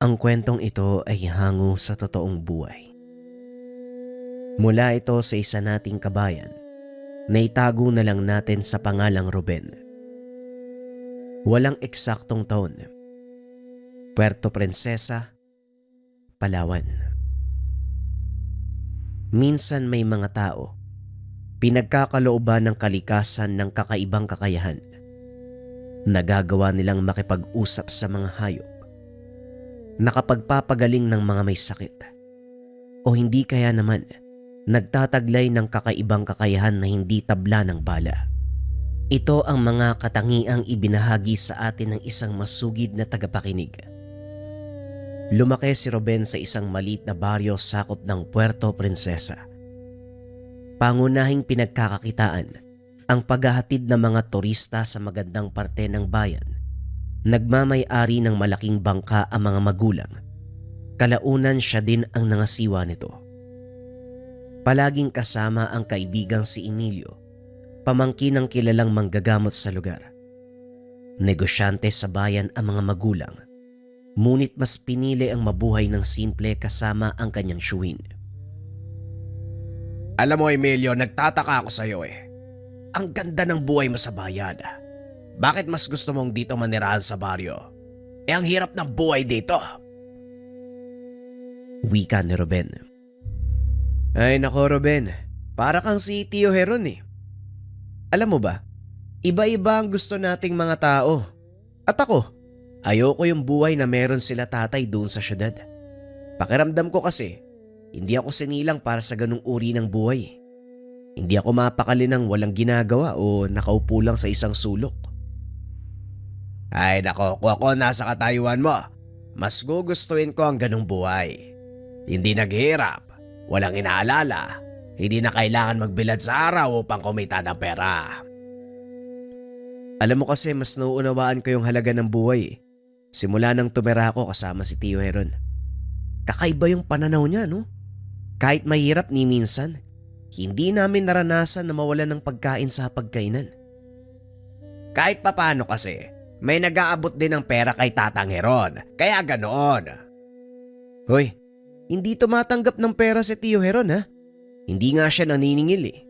Ang kwentong ito ay hango sa totoong buhay. Mula ito sa isa nating kabayan na itago na lang natin sa pangalang Ruben. Walang eksaktong taon. Puerto Princesa, Palawan. Minsan may mga tao, pinagkakalooban ng kalikasan ng kakaibang kakayahan. Nagagawa nilang makipag-usap sa mga hayop, nakapagpapagaling ng mga may sakit, o hindi kaya naman nagtataglay ng kakaibang kakayahan na hindi tabla ng bala. Ito ang mga katangiang ibinahagi sa atin ng isang masugid na tagapakinig. Lumaki si Ruben sa isang maliit na baryo sakop ng Puerto Princesa. Pangunahing pinagkakakitaan ang paghahatid ng mga turista sa magandang parte ng bayan. Nagmamay-ari ng malaking bangka ang mga magulang. Kalaunan siya din ang nangasiwa nito. Palaging kasama ang kaibigang si Emilio, pamangkin ng kilalang manggagamot sa lugar. Negosyante sa bayan ang mga magulang, ngunit mas pinili ang mabuhay ng simple kasama ang kanyang tiyuhin. Alam mo, Emilio, nagtataka ako sa iyo eh. Ang ganda ng buhay mo sa bayan. Bakit mas gusto mong dito manirahan sa baryo? Ang hirap ng buhay dito. Wika ni Ruben. Ay nako Ruben, para kang si Tio Heron eh. Alam mo ba, iba-iba ang gusto nating mga tao. At ako, ayoko yung buhay na meron sila tatay doon sa syudad. Pakiramdam ko kasi, hindi ako sinilang para sa ganung uri ng buhay. Hindi ako mapakali ng walang ginagawa o nakaupo lang sa isang sulok. Ay nako, kung ako nasa katayuan mo, mas gugustuhin ko ang ganung buhay. Hindi naghihirap, walang inaalala, hindi na kailangan magbilad sa araw upang kumita ng pera. Alam mo kasi mas nauunawaan ko yung halaga ng buhay eh. Simula nang tumira ako kasama si Tio Heron. Kakaiba yung pananaw niya no? Kahit mahirap ni minsan, hindi namin naranasan na mawalan ng pagkain sa pagkainan. Kahit papano kasi, may nag-aabot din ng pera kay Tatang Heron, kaya ganoon. Hoy, hindi tumatanggap ng pera si Tio Heron ha? Hindi nga siya naniningil eh.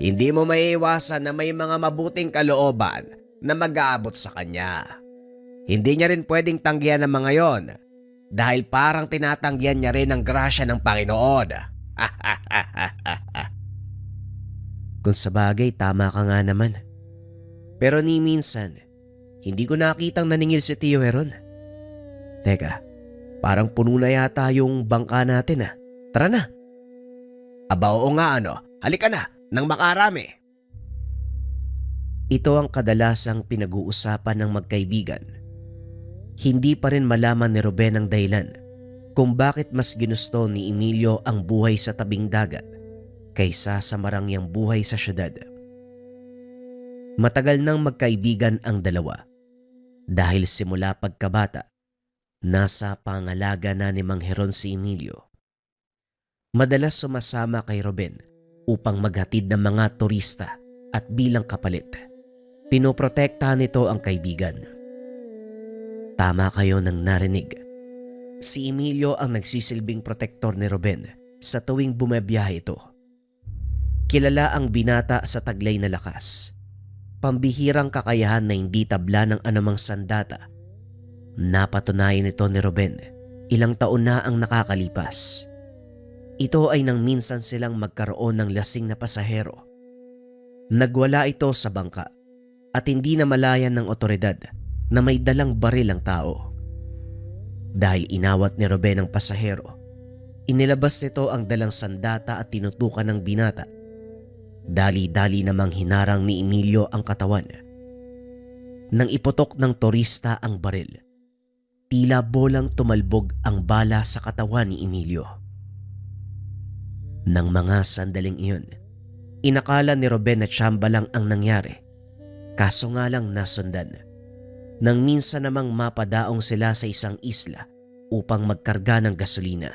Hindi mo maiiwasan na may mga mabuting kalooban na mag-aabot sa kanya. Hindi niya rin pwedeng tanggihan ng mga yon dahil parang tinatanggihan niya rin ang grasya ng Panginoon. Kung sabagay, tama ka nga naman. Pero ni minsan, hindi ko nakitang naningil si Tio Heron. Teka, parang puno na yata yung bangka natin ah. Tara na. Aba oo nga ano, halika na nang makarami. Ito ang kadalasang pinag-uusapan ng magkaibigan. Hindi pa rin malaman ni Ruben ang dahilan kung bakit mas ginusto ni Emilio ang buhay sa tabing dagat kaysa sa marangyang buhay sa syudad. Matagal nang magkaibigan ang dalawa dahil simula pagkabata, nasa pangalaga na ni Mang Heron si Emilio. Madalas sumasama kay Ruben upang maghatid ng mga turista at bilang kapalit, pinoprotektahan nito ang kaibigan. Tama kayo nang narinig. Si Emilio ang nagsisilbing protektor ni Ruben sa tuwing bumabiyahe ito. Kilala ang binata sa taglay na lakas, pambihirang kakayahan na hindi tabla ng anumang sandata. Napatunayan ito ni Ruben ilang taon na ang nakakalipas. Ito ay nang minsan silang magkaroon ng lasing na pasahero. Nagwala ito sa bangka at hindi na malayan ng otoridad na may dalang baril ang tao. Dahil inawat ni Ruben ang pasahero, inilabas nito ang dalang sandata at tinutukan ng binata. Dali-dali namang hinarang ni Emilio ang katawan. Nang iputok ng turista ang baril, tila bolang tumalbog ang bala sa katawan ni Emilio. Nang mga sandaling iyon, inakala ni Ruben na tsamba lang ang nangyari. Kaso nga lang nasundan. Nang minsan namang mapadaong sila sa isang isla upang magkarga ng gasolina.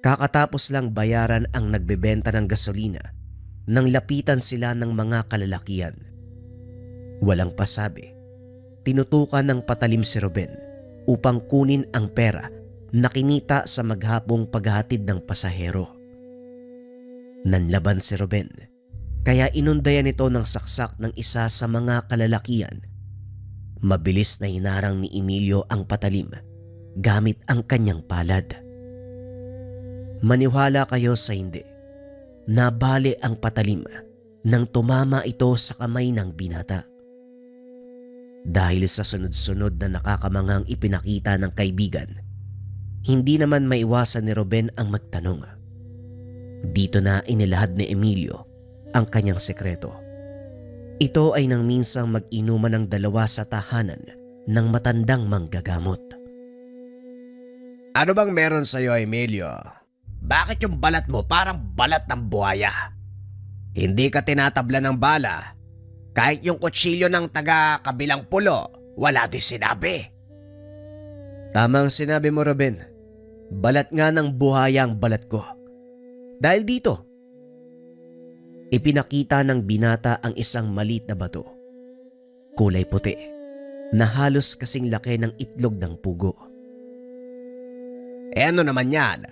Kakatapos lang bayaran ang nagbebenta ng gasolina nang lapitan sila ng mga kalalakihan. Walang pasabi, tinutukan ng patalim si Ruben upang kunin ang pera na kinita sa maghapong paghahatid ng pasahero. Nanlaban si Ruben, kaya inundayan ito ng saksak ng isa sa mga kalalakian. Mabilis na hinarang ni Emilio ang patalim gamit ang kanyang palad. Maniwala kayo sa hindi, nabali ang patalim nang tumama ito sa kamay ng binata. Dahil sa sunod-sunod na nakakamanghang ipinakita ng kaibigan, hindi naman maiwasan ni Ruben ang magtanong. Dito na inilahad ni Emilio ang kanyang sekreto. Ito ay nang minsang mag-inuman ng dalawa sa tahanan ng matandang manggagamot. Ano bang meron sa'yo, Emilio? Bakit yung balat mo parang balat ng buhaya? Hindi ka tinatabla ng bala. Kahit yung kutsilyo ng taga-kabilang pulo, wala din sinabi. Tama ang sinabi mo, Ruben. Balat nga ng buhaya ang balat ko. Dahil dito, ipinakita ng binata ang isang maliit na bato. Kulay puti, na halos kasing laki ng itlog ng pugo. Ano naman yan?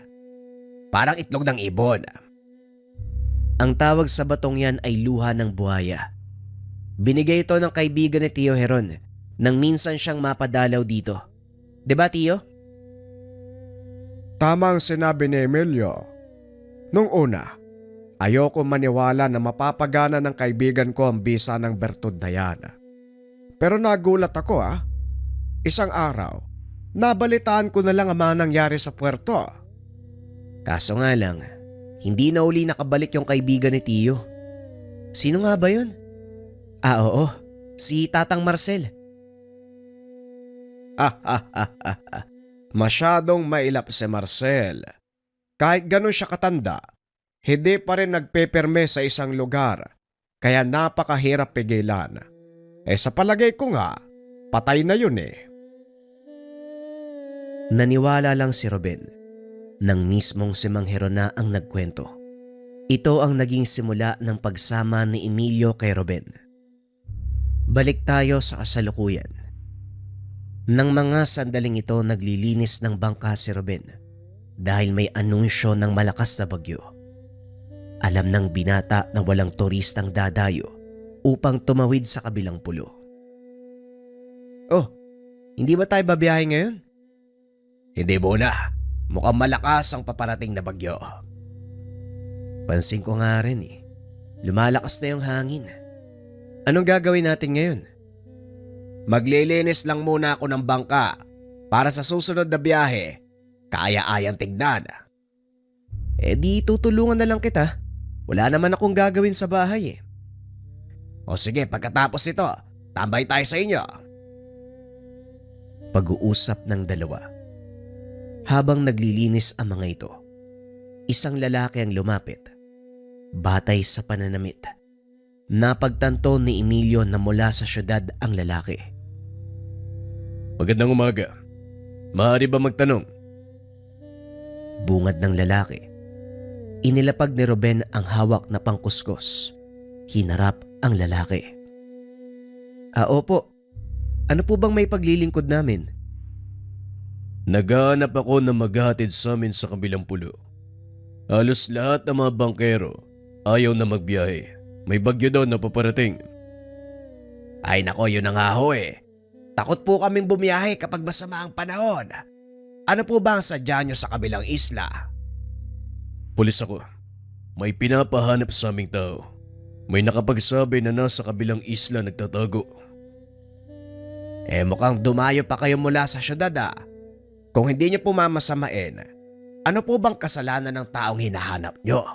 Parang itlog ng ibon. Ang tawag sa batong yan ay luha ng buhaya. Binigay ito ng kaibigan ni Tio Heron nang minsan siyang mapadalaw dito. 'Di ba, Tio? Tama ang sinabi ni Emilio. Nung una, ayoko maniwala na mapapagana ng kaibigan ko ang bisa ng bertud na yan. Pero nagulat ako Isang araw, nabalitaan ko na lang ang mga nangyari sa puerto. Kaso nga lang, hindi na uli nakabalik yung kaibigan ni Tio. Sino nga ba yun? Oo, si Tatang Marcel. Masyadong mailap si Marcel. Kahit ganun siya katanda, hindi pa rin nagpeperme sa isang lugar, kaya napakahirap pigilan. Sa palagay ko nga, patay na yun Naniwala lang si Ruben nang mismong si Mang Heron na ang nagkwento. Ito ang naging simula ng pagsama ni Emilio kay Ruben. Balik tayo sa kasalukuyan. Nang mga sandaling ito naglilinis ng bangka si Ruben dahil may anunsyo ng malakas na bagyo. Alam ng binata na walang turistang dadayo upang tumawid sa kabilang pulo. Oh, hindi ba tayo babiyahe ngayon? Hindi muna. Mukhang malakas ang paparating na bagyo. Pansin ko nga rin lumalakas na yung hangin. Anong gagawin natin ngayon? Maglilinis lang muna ako ng bangka para sa susunod na biyahe. Kaya-ayang tignan. Di tutulungan na lang kita. Wala naman akong gagawin sa bahay O sige, pagkatapos ito, tambay tayo sa inyo. Pag-uusap ng dalawa. Habang naglilinis ang mga ito, isang lalaki ang lumapit. Batay sa pananamit, napagtanto ni Emilio na mula sa syudad ang lalaki. Magandang umaga. Maaari ba magtanong? Bungad ng lalaki. Inilapag ni Ruben ang hawak na pangkuskus. Hinarap ang lalaki. Opo. Ano po bang may paglilingkod namin? Naghahanap ako na maghatid sa amin sa kabilang pulo. Halos lahat ng mga bangkero ayaw na magbiyahe. May bagyo daw na paparating. Ay nako, yun na nga ho Takot po kaming bumiyahe kapag masama ang panahon. Ano po ba ang sadya nyo sa kabilang isla? Pulis ako. May pinapahanap sa aming tao. May nakapagsabi na nasa kabilang isla nagtatago. Mukhang dumayo pa kayo mula sa syudad Kung hindi nyo po mamasamain, ano po bang kasalanan ng taong hinahanap nyo?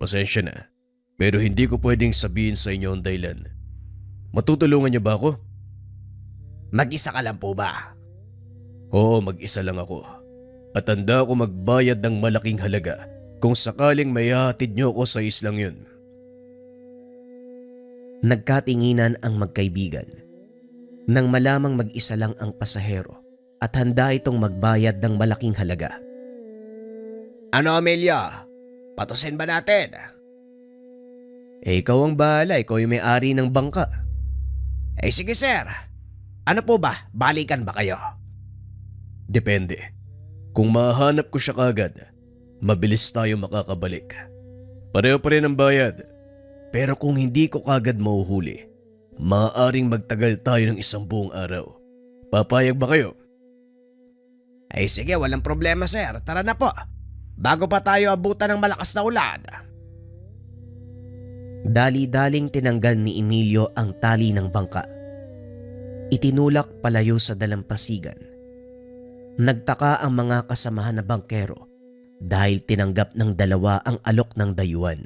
Pasensya na, pero hindi ko pwedeng sabihin sa inyo ang dahilan. Matutulungan niyo ba ako? Mag-isa ka lang po ba? Oo, mag-isa lang ako. At handa ako magbayad ng malaking halaga kung sakaling may hahatid niyo ako sa islang yun. Nagkatinginan ang magkaibigan. Nang malamang mag-isa lang ang pasahero at handa itong magbayad ng malaking halaga. Ano, Emilio? Patusin ba natin? Ikaw ang bahala. Ikaw yung may-ari ng bangka. Sige sir. Ano po ba? Balikan ba kayo? Depende. Kung mahanap ko siya kagad, mabilis tayo makakabalik. Pareho pa rin ang bayad. Pero kung hindi ko kagad mahuhuli, maaaring magtagal tayo ng 1 buong araw. Papayag ba kayo? Ay sige, walang problema sir. Tara na po. Bago pa tayo abutan ng malakas na ulan. Dali-daling tinanggal ni Emilio ang tali ng bangka. Itinulak palayo sa dalampasigan. Nagtaka ang mga kasamahan na bangkero dahil tinanggap ng dalawa ang alok ng dayuhan.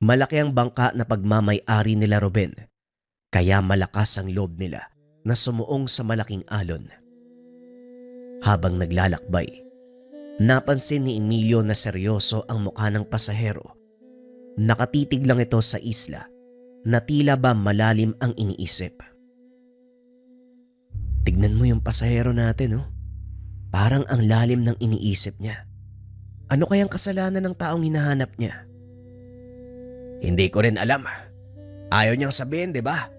Malaki ang bangka na pagmamay-ari nila Ruben, kaya malakas ang loob nila na sumuong sa malaking alon. Habang naglalakbay, napansin ni Emilio na seryoso ang mukha ng pasahero. Nakatitig lang ito sa isla na tila ba malalim ang iniisip. Tignan mo yung pasahero natin, oh. Parang ang lalim ng iniisip niya. Ano kayang kasalanan ng taong hinahanap niya? Hindi ko rin alam. Ayaw niyang sabihin, di ba?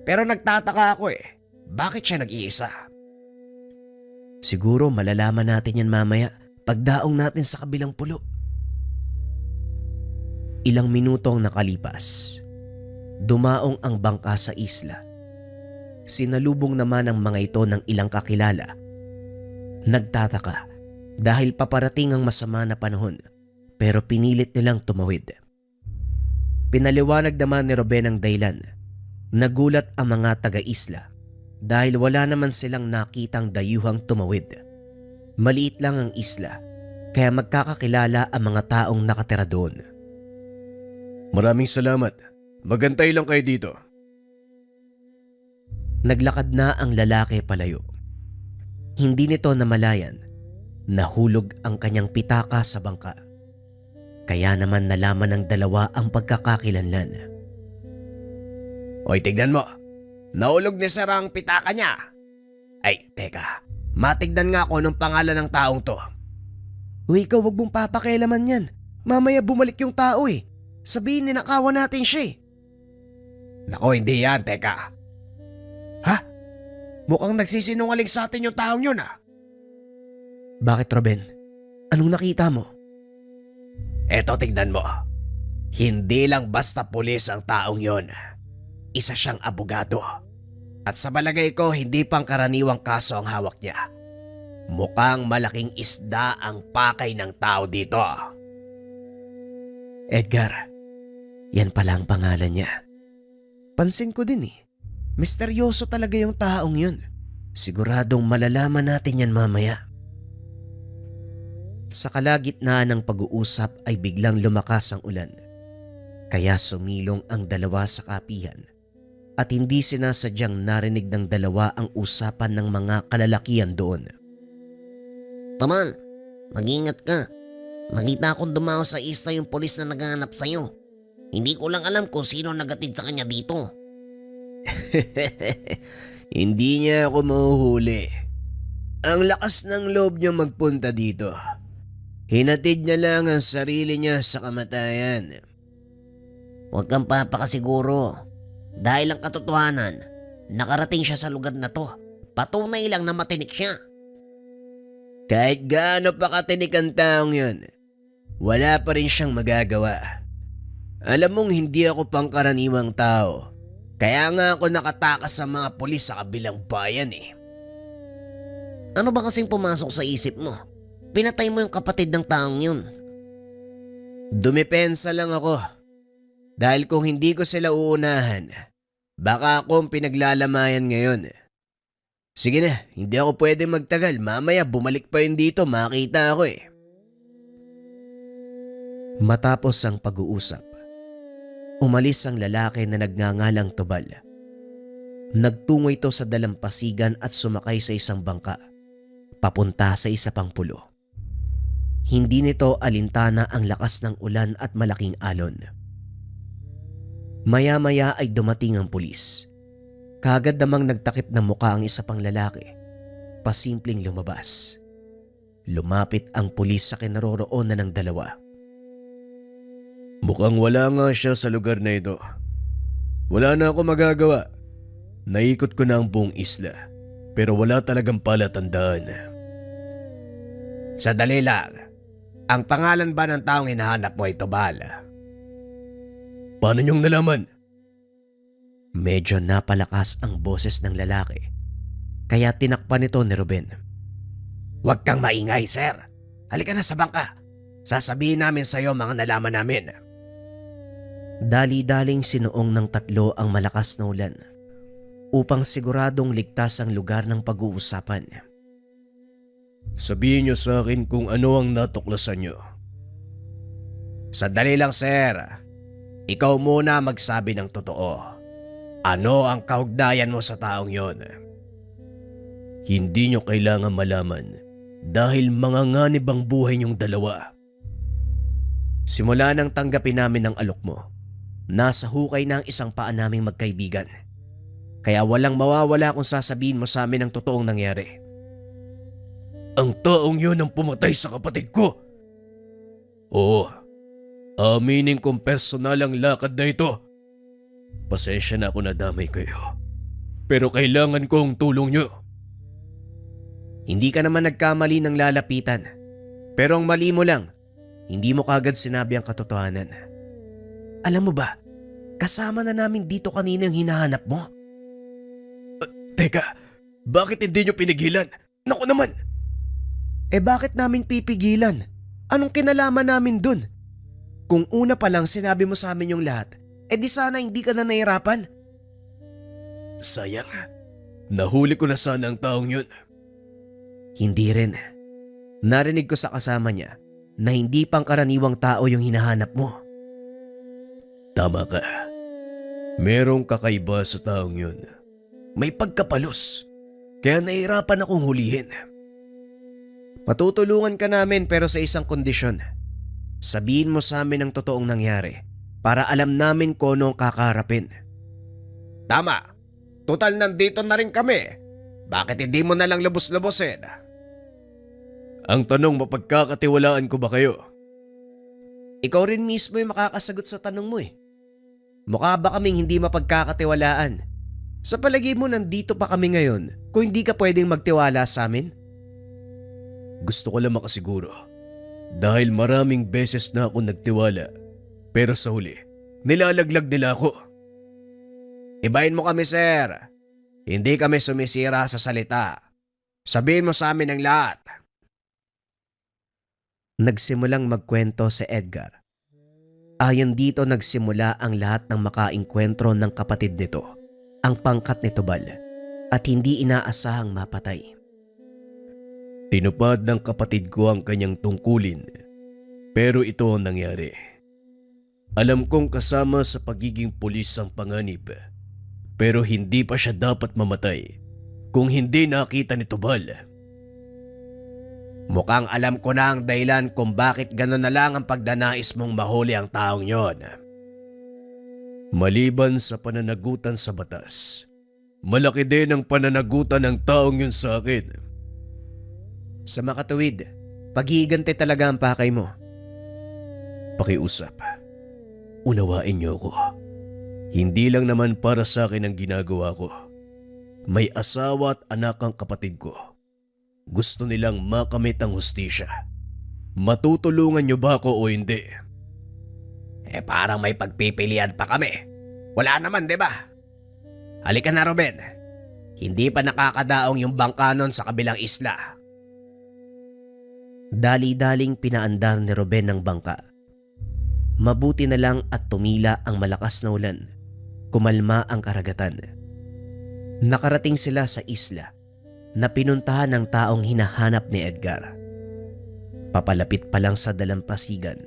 Pero nagtataka ako eh. Bakit siya nag-iisa? Siguro malalaman natin yan mamaya pagdaong natin sa kabilang pulo. Ilang minutong nakalipas, dumaong ang bangka sa isla. Sinalubong naman ang mga ito ng ilang kakilala. Nagtataka dahil paparating ang masama na panahon pero pinilit nilang tumawid. Pinaliwanag naman ni Ruben ang dahilan. Nagulat ang mga taga-isla dahil wala naman silang nakitang dayuhang tumawid. Maliit lang ang isla kaya magkakakilala ang mga taong nakatira doon. Maraming salamat. Magantay lang kayo dito. Naglakad na ang lalaki palayo. Hindi nito namalayan, nahulog ang kanyang pitaka sa bangka. Kaya naman nalaman ng dalawa ang pagkakakilanlan. Hoy, tignan mo. Nahulog ni sir ang pitaka niya. Ay, teka. Matignan nga ako ng pangalan ng taong to. Uy, ikaw wag mong papakialaman yan. Mamaya bumalik yung tao eh. Sabihin ninakawan natin siya eh. Nako, hindi yan. Teka. Ha? Mukhang nagsisinungaling sa atin yung taong yun ah. Bakit, Ruben? Anong nakita mo? Eto, tignan mo. Hindi lang basta pulis ang taong yon. Isa siyang abogado. At sa balagay ko, hindi pang karaniwang kaso ang hawak niya. Mukhang malaking isda ang pakay ng tao dito. Edgar, yan pala ang pangalan niya. Pansin ko din eh. Misteryoso talaga yung taong yun. Siguradong malalaman natin yan mamaya. Sa kalagitnaan ng pag-uusap ay biglang lumakas ang ulan. Kaya sumilong ang dalawa sa kapihan at hindi sinasadyang narinig ng dalawa ang usapan ng mga kalalakihan doon. Tamal, mag-ingat ka. Nakita kong dumao sa isla yung polis na naghahanap sa'yo. Hindi ko lang alam kung sino nagatid sa kanya dito. Hindi niya ako mahuhuli. Ang lakas ng loob niya magpunta dito. Hinatid niya lang ang sarili niya sa kamatayan. Huwag kang papakasiguro. Dahil ang katotohanan, nakarating siya sa lugar na to. Patunay lang na matinik siya. Kahit gaano pa katinik ang taong yun, wala pa rin siyang magagawa. Alam mong hindi ako pangkaraniwang tao. Kaya nga ako nakatakas sa mga pulis sa kabilang bayan eh. Ano ba kasing pumasok sa isip mo? Pinatay mo yung kapatid ng taong yun. Dumipensa lang ako. Dahil kung hindi ko sila uunahan, baka ako ang pinaglalamayan ngayon. Sige na, hindi ako pwede magtagal. Mamaya bumalik pa yun dito, makita ako eh. Matapos ang pag-uusap, umalis ang lalaki na nagngangalang Tubal. Nagtungo ito sa dalampasigan at sumakay sa isang bangka, papunta sa isa pang pulo. Hindi nito alintana ang lakas ng ulan at malaking alon. Maya-maya ay dumating ang pulis. Kaagad namang nagtakip ng muka ang isa pang lalaki. Pasimpleng lumabas. Lumapit ang pulis sa kinaroroonan ng dalawa. Mukhang wala nga siya sa lugar na ito. Wala na ako magagawa. Naikot ko na ang buong isla pero wala talagang palatandaan. Sadali lang. Ang pangalan ba ng taong hinahanap mo ay Tobal? Paano niyong nalaman? Medyo napalakas ang boses ng lalaki, kaya tinakpan ito ni Ruben. Huwag kang maingay, sir. Halika na sa bangka. Sasabihin namin sa iyo mga nalaman namin. Dali-daling sinuong ng tatlo ang malakas na ulan upang siguradong ligtas ang lugar ng pag-uusapan. Sabihin niyo sa akin kung ano ang natuklasan niyo. Sandali lang, sir. Ikaw muna magsabi ng totoo. Ano ang kaugnayan mo sa taong yon? Hindi niyo kailangan malaman dahil manganganib ang buhay niyong dalawa. Simula nang tanggapin namin ang alok mo, nasa hukay na ang isang paa naming magkaibigan. Kaya walang mawawala kung sasabihin mo sa amin ang totoong nangyari. Ang taong yon ang pumatay sa kapatid ko. Oo, aminin kong personal ang lakad na ito. Pasensya na ako nadamay kayo. Pero kailangan ko ang tulong niyo. Hindi ka naman nagkamali ng lalapitan. Pero ang mali mo lang, hindi mo kagad sinabi ang katotohanan. Alam mo ba, kasama na namin dito kanina yung hinahanap mo. Teka, bakit hindi niyo pinigilan? Naku naman! Bakit namin pipigilan? Anong kinalaman namin dun? Kung una pa lang sinabi mo sa amin yung lahat, di sana hindi ka na nahirapan. Sayang, nahuli ko na sana ang taong yun. Hindi rin. Narinig ko sa kasama niya na hindi pangkaraniwang tao yung hinahanap mo. Tama ka. Merong kakaiba sa taong yun. May pagkapalos. Kaya nahihirapan akong hulihin. Matutulungan ka namin pero sa isang kondisyon. Sabihin mo sa amin ang totoong nangyari para alam namin kung ano ang kakaharapin. Tama. Total nandito na rin kami. Bakit hindi mo na lang lubos-lubosin? Ang tanong, mapagkakatiwalaan ko ba kayo? Ikaw rin mismo yung makakasagot sa tanong mo eh. Mukha ba kaming hindi mapagkakatiwalaan? Sa palagay mo nandito pa kami ngayon kung hindi ka pwedeng magtiwala sa amin? Gusto ko lang makasiguro. Dahil maraming beses na ako nagtiwala. Pero sa huli, nilalaglag nila ako. Ibahin mo kami, sir. Hindi kami sumisira sa salita. Sabihin mo sa amin ang lahat. Nagsimulang magkwento si Edgar. Ayon dito nagsimula ang lahat ng makaengkwentro ng kapatid nito, ang pangkat ni Tobal, at hindi inaasahang mapatay. Tinupad ng kapatid ko ang kanyang tungkulin, pero ito ang nangyari. Alam kong kasama sa pagiging pulis ang panganib, pero hindi pa siya dapat mamatay kung hindi nakita ni Tobal. Mukhang alam ko na ang dahilan kung bakit gano'n na lang ang pagdanais mong mahuli ang taong yon. Maliban sa pananagutan sa batas, malaki din ang pananagutan ng taong yun sa akin. Sa makatuwid, paghihiganti talaga ang pakay mo. Pakiusap. Unawain niyo ako. Hindi lang naman para sa akin ang ginagawa ko. May asawa at anak ang kapatid ko. Gusto nilang makamit ang hustisya. Matutulungan niyo ba ako o hindi? Parang may pagpipilian pa kami. Wala naman, di ba? Halika na, Ruben. Hindi pa nakakadaong yung bangka nun sa kabilang isla. Dali-daling pinaandar ni Ruben ng bangka. Mabuti na lang at tumila ang malakas na ulan. Kumalma ang karagatan. Nakarating sila sa isla na pinuntahan ng taong hinahanap ni Edgar. Papalapit pa lang sa dalampasigan,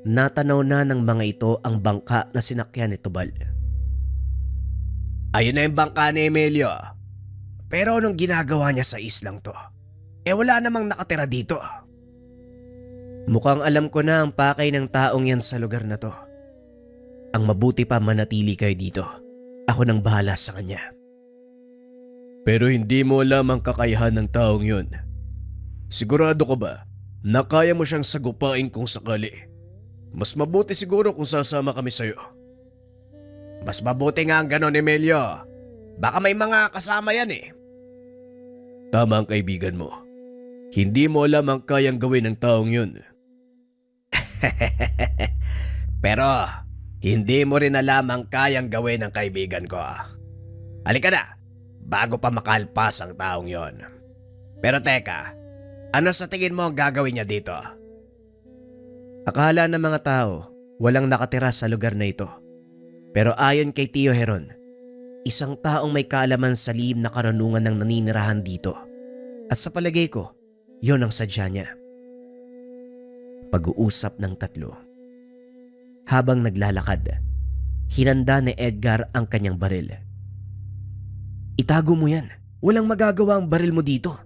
natanaw na ng mga ito ang bangka na sinakyan ni Tobal. Ayun na yung bangka ni Emilio. Pero anong ginagawa niya sa islang to? Wala namang nakatira dito. Mukhang alam ko na ang pakay ng taong yan sa lugar na to. Ang mabuti pa manatili kayo dito. Ako nang bahala sa kanya. Pero hindi mo alam ang kakayahan ng taong yun. Sigurado ka ba na kaya mo siyang sagupain kung sakali? Mas mabuti siguro kung sasama kami sa'yo. Mas mabuti nga ang ganon, Emilio. Baka may mga kasama yan eh. Tama ang kaibigan mo. Hindi mo alam ang kayang gawin ng taong yun. Pero hindi mo rin alam ang kayang gawin ng kaibigan ko. Halika na, bago pa makalpas ang taong yon. Pero teka, ano sa tingin mo ang gagawin niya dito? Akala ng mga tao, walang nakatira sa lugar na ito. Pero ayon kay Tio Heron, isang taong may kaalaman sa lihim na karunungan ng naninirahan dito. At sa palagay ko, yon ang sadya niya. Pag-uusap ng tatlo. Habang naglalakad, hinanda ni Edgar ang kanyang baril. Itago mo yan. Walang magagawa ang baril mo dito.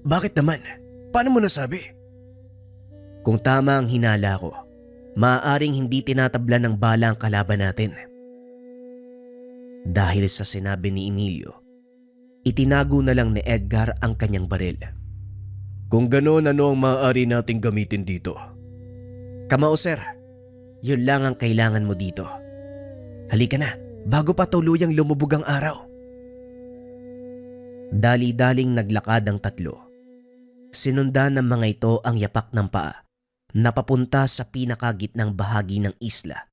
Bakit naman? Paano mo nasabi? Kung tama ang hinala ko, maaaring hindi tinatabla ng bala ang kalaban natin. Dahil sa sinabi ni Emilio, itinago na lang ni Edgar ang kanyang baril. Kung gano'n, ano ang maaari nating gamitin dito? Kamao sir, yun lang ang kailangan mo dito. Halika na, bago pa tuluyang lumubog ang araw. Dali-daling naglakad ang tatlo. Sinundan ng mga ito ang yapak ng paa na papunta sa pinakagitnang bahagi ng isla.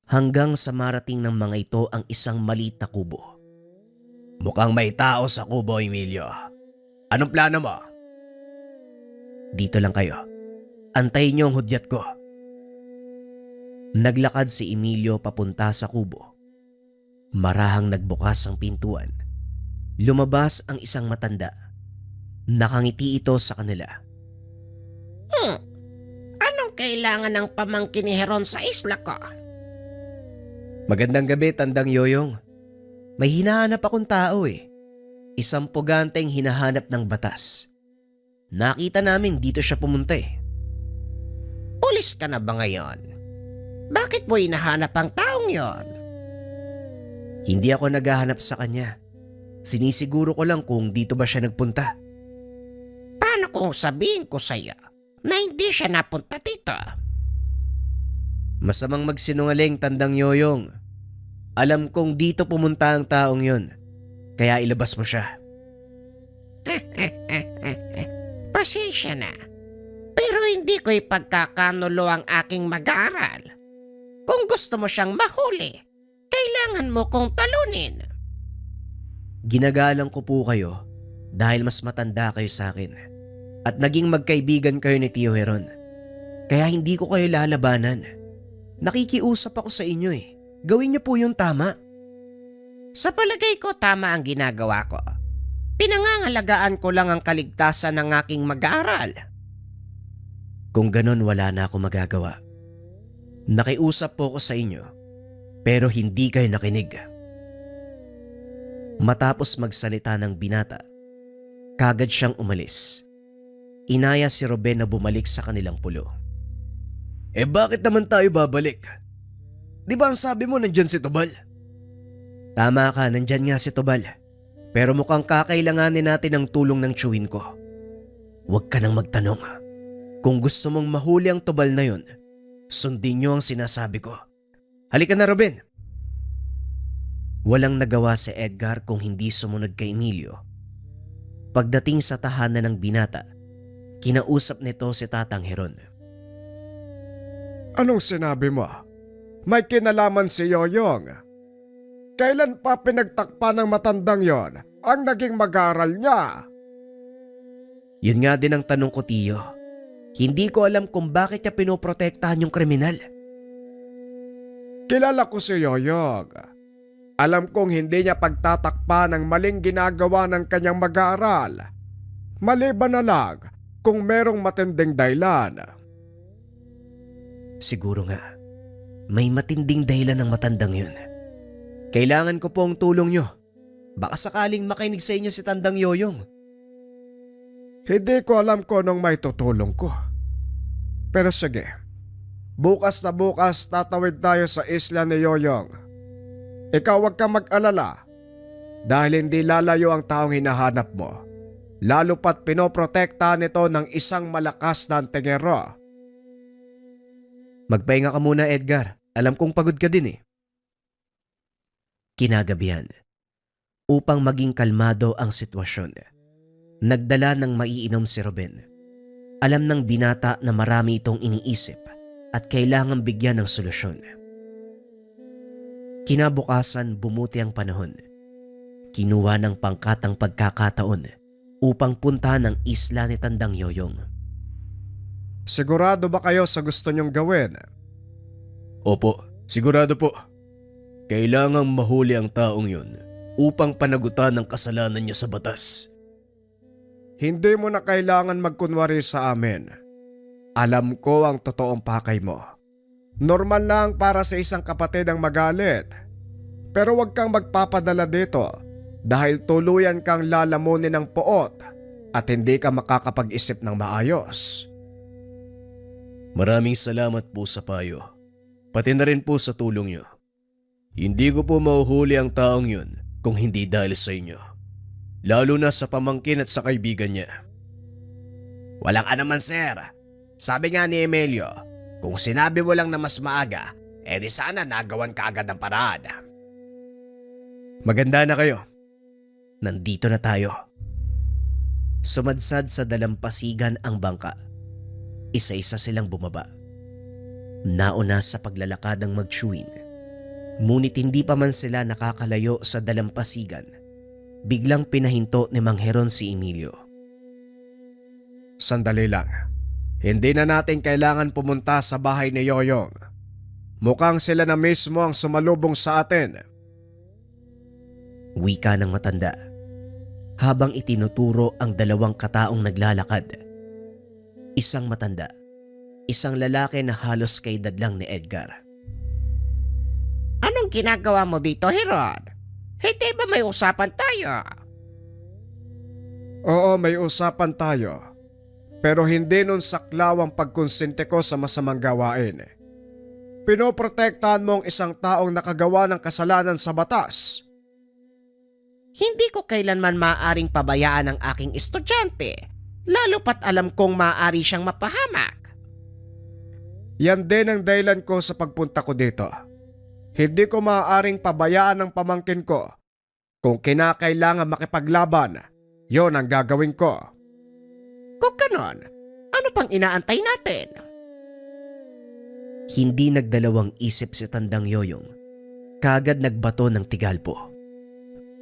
Hanggang sa marating ng mga ito ang isang maliit na kubo. Mukhang may tao sa kubo, Emilio. Anong plano mo? Dito lang kayo. Antayin niyo ang hudyat ko. Naglakad si Emilio papunta sa kubo. Marahang nagbukas ang pintuan. Lumabas ang isang matanda. Nakangiti ito sa kanila. Anong kailangan ng pamangkin ni Heron sa isla ko? Magandang gabi, Tandang Yoyong. May hinahanap akong tao eh. Isang puganteng hinahanap ng batas. Nakita namin dito siya pumunta eh. Pulis ka na ba ngayon? Bakit mo hinahanap ang taong yon? Hindi ako naghahanap sa kanya. Sinisiguro ko lang kung dito ba siya nagpunta. Paano kung sabihin ko sa'yo na hindi siya napunta dito? Masamang magsinungaling, Tandang Yoyong. Alam kong dito pumunta ang taong yon. Kaya ilabas mo siya. Pasensya na. Pero hindi ko ipagkakanulo ang aking mag-aaral. Kung gusto mo siyang mahuli, kailangan mo kong talunin. Ginagalang ko po kayo dahil mas matanda kayo sa akin. At naging magkaibigan kayo ni Tio Heron. Kaya hindi ko kayo lalabanan. Nakikiusap ako sa inyo eh. Gawin niyo po yung tama. Sa palagay ko tama ang ginagawa ko. Pinangangalagaan ko lang ang kaligtasan ng aking mag-aaral. Kung ganon wala na ako magagawa. Nakiusap po ko sa inyo, pero hindi kayo nakinig. Matapos magsalita ng binata, kagad siyang umalis. Inaya si Ruben na bumalik sa kanilang pulo. Bakit naman tayo babalik? Di ba ang sabi mo nandyan si Tubal? Tama ka, nandyan nga si Tubal. Pero mukhang kakailanganin natin ang tulong ng tiyuhin ko. Huwag ka nang magtanong. Kung gusto mong mahuli ang Tubal na yun, sundin niyo ang sinasabi ko. Halika na, Ruben. Walang nagawa si Edgar kung hindi sumunod kay Emilio. Pagdating sa tahanan ng binata, kinausap nito si Tatang Heron. Anong sinabi mo? May kinalaman si Yoyong. Kailan pa pinagtakpan ng matandang yon ang naging mag-aaral niya? Yun nga din ang tanong ko, Tiyo. Hindi ko alam kung bakit niya pinoprotektahan yung kriminal. Kilala ko si Yoyong. Alam kong hindi niya pagtatakpan ng maling ginagawa ng kanyang mag-aaral. Maliban na lang kung merong matinding dahilan. Siguro nga, may matinding dahilan ng matandang yun. Kailangan ko po ang tulong nyo. Baka sakaling makinig sa inyo si Tandang Yoyong. Hindi ko alam kung anong may tutulong ko. Pero sige, bukas na bukas tatawid tayo sa isla ni Yoyong. Ikaw wag kang mag-alala dahil hindi lalayo ang taong hinahanap mo. Lalo pat pinoprotektahan nito ng isang malakas na antingero. Magpahinga ka muna, Edgar. Alam kong pagod ka din eh. Kinagabihan, Upang maging kalmado ang sitwasyon, nagdala ng maiinom si Ruben. Alam ng binata na marami itong iniisip at kailangang bigyan ng solusyon. Kinabukasan bumuti ang panahon. Kinuha ng pangkatang pagkakataon upang puntahan ang isla ni Tandang Yoyong. Sigurado ba kayo sa gusto niyong gawin? Opo, sigurado po. Kailangang mahuli ang taong yun upang panagutan ang kasalanan niya sa batas. Hindi mo na kailangan magkunwari sa amin. Alam ko ang totoong pakay mo. Normal lang para sa isang kapatid ang magalit. Pero huwag kang magpapadala dito dahil tuluyan kang lalamunin ng poot at hindi ka makakapag-isip ng maayos. Maraming salamat po sa payo. Pati na rin po sa tulong niyo. Hindi ko po mahuhuli ang taong yun kung hindi dahil sa inyo. Lalo na sa pamangkin at sa kaibigan niya. Walang anuman, sir. Sabi nga ni Emilio, kung sinabi mo lang na mas maaga, edi sana nagawan ka agad ng paraan. Maganda na kayo. Nandito na tayo. Sumadsad sa dalampasigan ang bangka. Isa-isa silang bumaba. Nauna sa paglalakad ang magtsuwin. Ngunit hindi pa man sila nakakalayo sa dalampasigan, biglang pinahinto ni Mang Heron si Emilio. Sandali lang. Hindi na natin kailangan pumunta sa bahay ni Yoyong. Mukhang sila na mismo ang sumalubong sa atin. Wika ng matanda habang itinuturo ang dalawang kataong naglalakad. Isang matanda, isang lalaki na halos kay dadlang ni Edgar. Anong ginagawa mo dito, Heron? Hindi ba may usapan tayo? Oo, may usapan tayo. Pero hindi nun saklaw ang pagkonsente ko sa masamang gawain. Pinoprotektahan mo ang isang taong nakagawa ng kasalanan sa batas. Hindi ko kailanman maaaring pabayaan ang aking estudyante, lalo pat alam kong maaari siyang mapahamak. Yan din ang dahilan ko sa pagpunta ko dito. Hindi ko maaaring pabayaan ang pamangkin ko. Kung kinakailangan makipaglaban, yon ang gagawin ko. Kung ganon, ano pang inaantay natin? Hindi nagdalawang isip si Tandang Yoyong. Kagad nagbato ng tigalpo.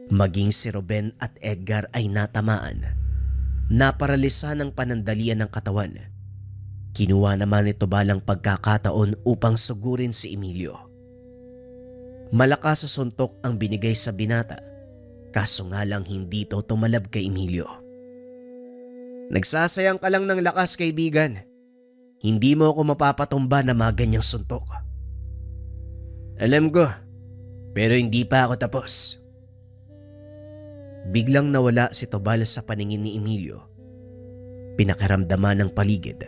Maging si Ruben at Edgar ay natamaan. Naparalisa ng panandalian ng katawan. Kinuha naman ito balang pagkakataon upang sugurin si Emilio. Malakas sa suntok ang binigay sa binata, kaso nga lang hindi ito tumalab kay Emilio. Nagsasayang ka lang ng lakas, kaibigan. Hindi mo ako mapapatumba na mga ganyang suntok. Alam ko, pero hindi pa ako tapos. Biglang nawala si Tobal sa paningin ni Emilio. Pinakiramdaman ng paligid.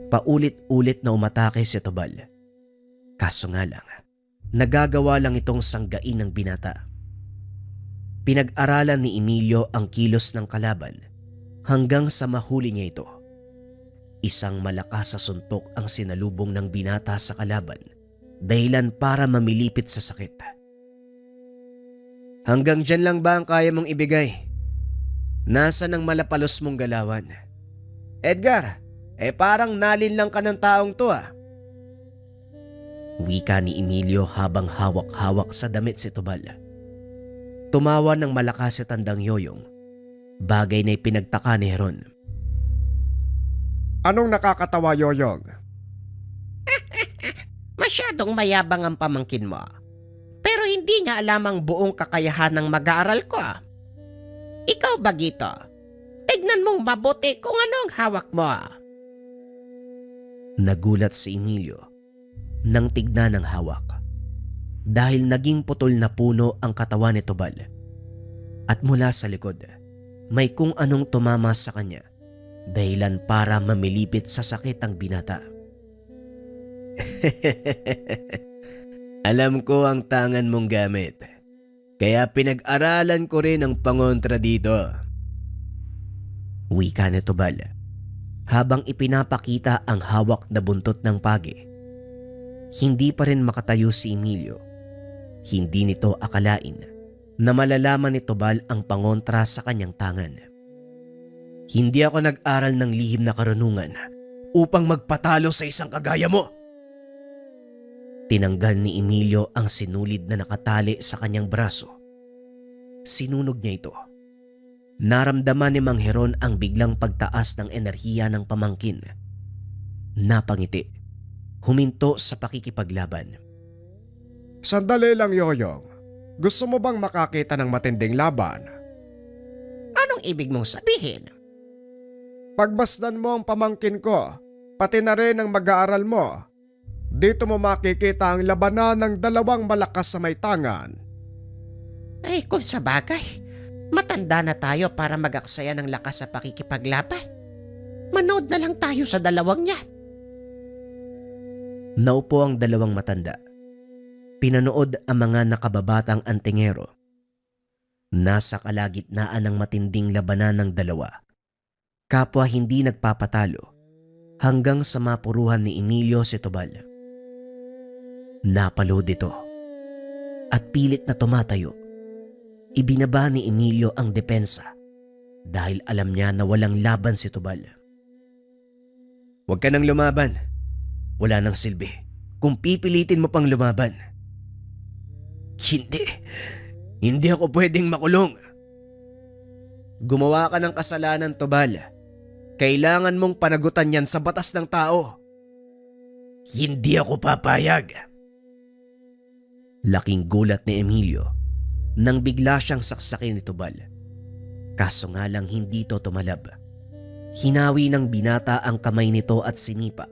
Paulit-ulit na umatake si Tobal. Kaso nga lang, nagagawa lang itong sanggain ng binata. Pinag-aralan ni Emilio ang kilos ng kalaban hanggang sa mahuli niya ito. Isang malakas sa suntok ang sinalubong ng binata sa kalaban, dahilan para mamilipit sa sakit. Hanggang dyan lang ba ang kaya mong ibigay? Nasaan ang malapalos mong galawan? Edgar, parang nalin lang ka ng taong to ah. Wika ni Emilio habang hawak-hawak sa damit si Tobal. Tumawa ng malakas si Tandang Yoyong, bagay na ipinagtaka ni Heron. Anong nakakatawa, Yoyong? Masyadong mayabang ang pamangkin mo. Pero hindi niya alam ang buong kakayahan ng mag-aaral ko. Ikaw ba, Gito? Tignan mong mabuti kung anong hawak mo. Nagulat si Emilio nang tignan ang hawak dahil naging putol na puno ang katawan ni Tobal. At mula sa likod, may kung anong tumama sa kanya, dahilan para mamilipit sa sakit ang binata. Alam ko ang tangan mong gamit, kaya pinag-aralan ko rin ang pangontra dito. Wika ni Tobal habang ipinapakita ang hawak na buntot ng pagi. Hindi pa rin makatayo si Emilio. Hindi nito akalain na malalaman ni Tubal ang pangontra sa kanyang tangan. Hindi ako nag-aral ng lihim na karunungan upang magpatalo sa isang kagaya mo. Tinanggal ni Emilio ang sinulid na nakatali sa kanyang braso. Sinunog niya ito. Naramdaman ni Mang Heron ang biglang pagtaas ng enerhiya ng pamangkin. Napangiti. Huminto sa pakikipaglaban. Sandali lang, Yoyong. Gusto mo bang makakita ng matinding laban? Anong ibig mong sabihin? Pagbasdan mo ang pamangkin ko, pati na rin ang mag-aaral mo. Dito mo makikita ang labanan ng dalawang malakas sa may tangan. Ay, kung sa bagay, matanda na tayo para mag-aksaya ng lakas sa pakikipaglaban. Manood na lang tayo sa dalawang yan. Naupo ang dalawang matanda. Pinanood ang mga nakababatang antingero. Nasa kalagitnaan ng matinding labanan ng dalawa. Kapwa hindi nagpapatalo hanggang sa mapuruhan ni Emilio si Tubal. Napalood ito at pilit na tumatayo. Ibinaba ni Emilio ang depensa dahil alam niya na walang laban si Tubal. Huwag ka nang lumaban. Wala nang silbi kung pipilitin mo pang lumaban. Hindi ako pwedeng makulong. Gumawa ka ng kasalanan, Tubal. Kailangan mong panagutan yan sa batas ng tao. Hindi ako papayag. Laking gulat ni Emilio nang bigla siyang saksakin ni Tubal. Kaso nga lang hindi ito tumalab. Hinawi ng binata ang kamay nito at sinipa.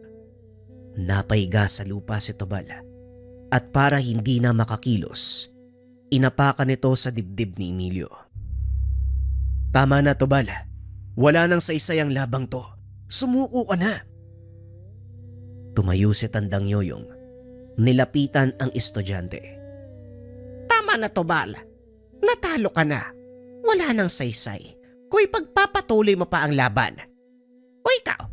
Napaiga sa lupa si Tubal at para hindi na makakilos, inapakan nito sa dibdib ni Emilio. Tama na, Tubal. Wala nang saysay ang labang to. Sumuko ka na. Tumayo si Tandang Yoyong. Nilapitan ang estudyante. Tama na, Tubal. Natalo ka na. Wala nang saysay. Kung ipagpapatuloy mo pa ang laban. O ikaw,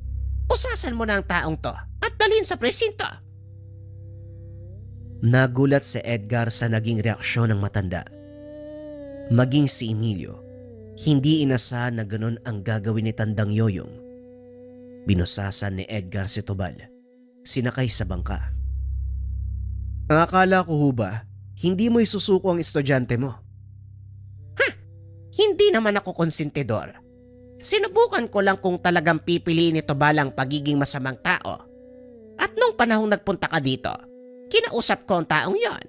usasan mo na ang taong to at dalhin sa presinto. Nagulat si Edgar sa naging reaksyon ng matanda. Maging si Emilio, hindi inasahan na ganun ang gagawin ni Tandang Yoyong. Binusasan ni Edgar si Tubal. Sinakay sa bangka. Ang akala ko ho ba, hindi mo isusuko ang estudyante mo? Hindi naman ako konsentidor. Sinubukan ko lang kung talagang pipiliin ni Tubal ang pagiging masamang tao. At nung panahong nagpunta ka dito, kinausap ko ang taong yon.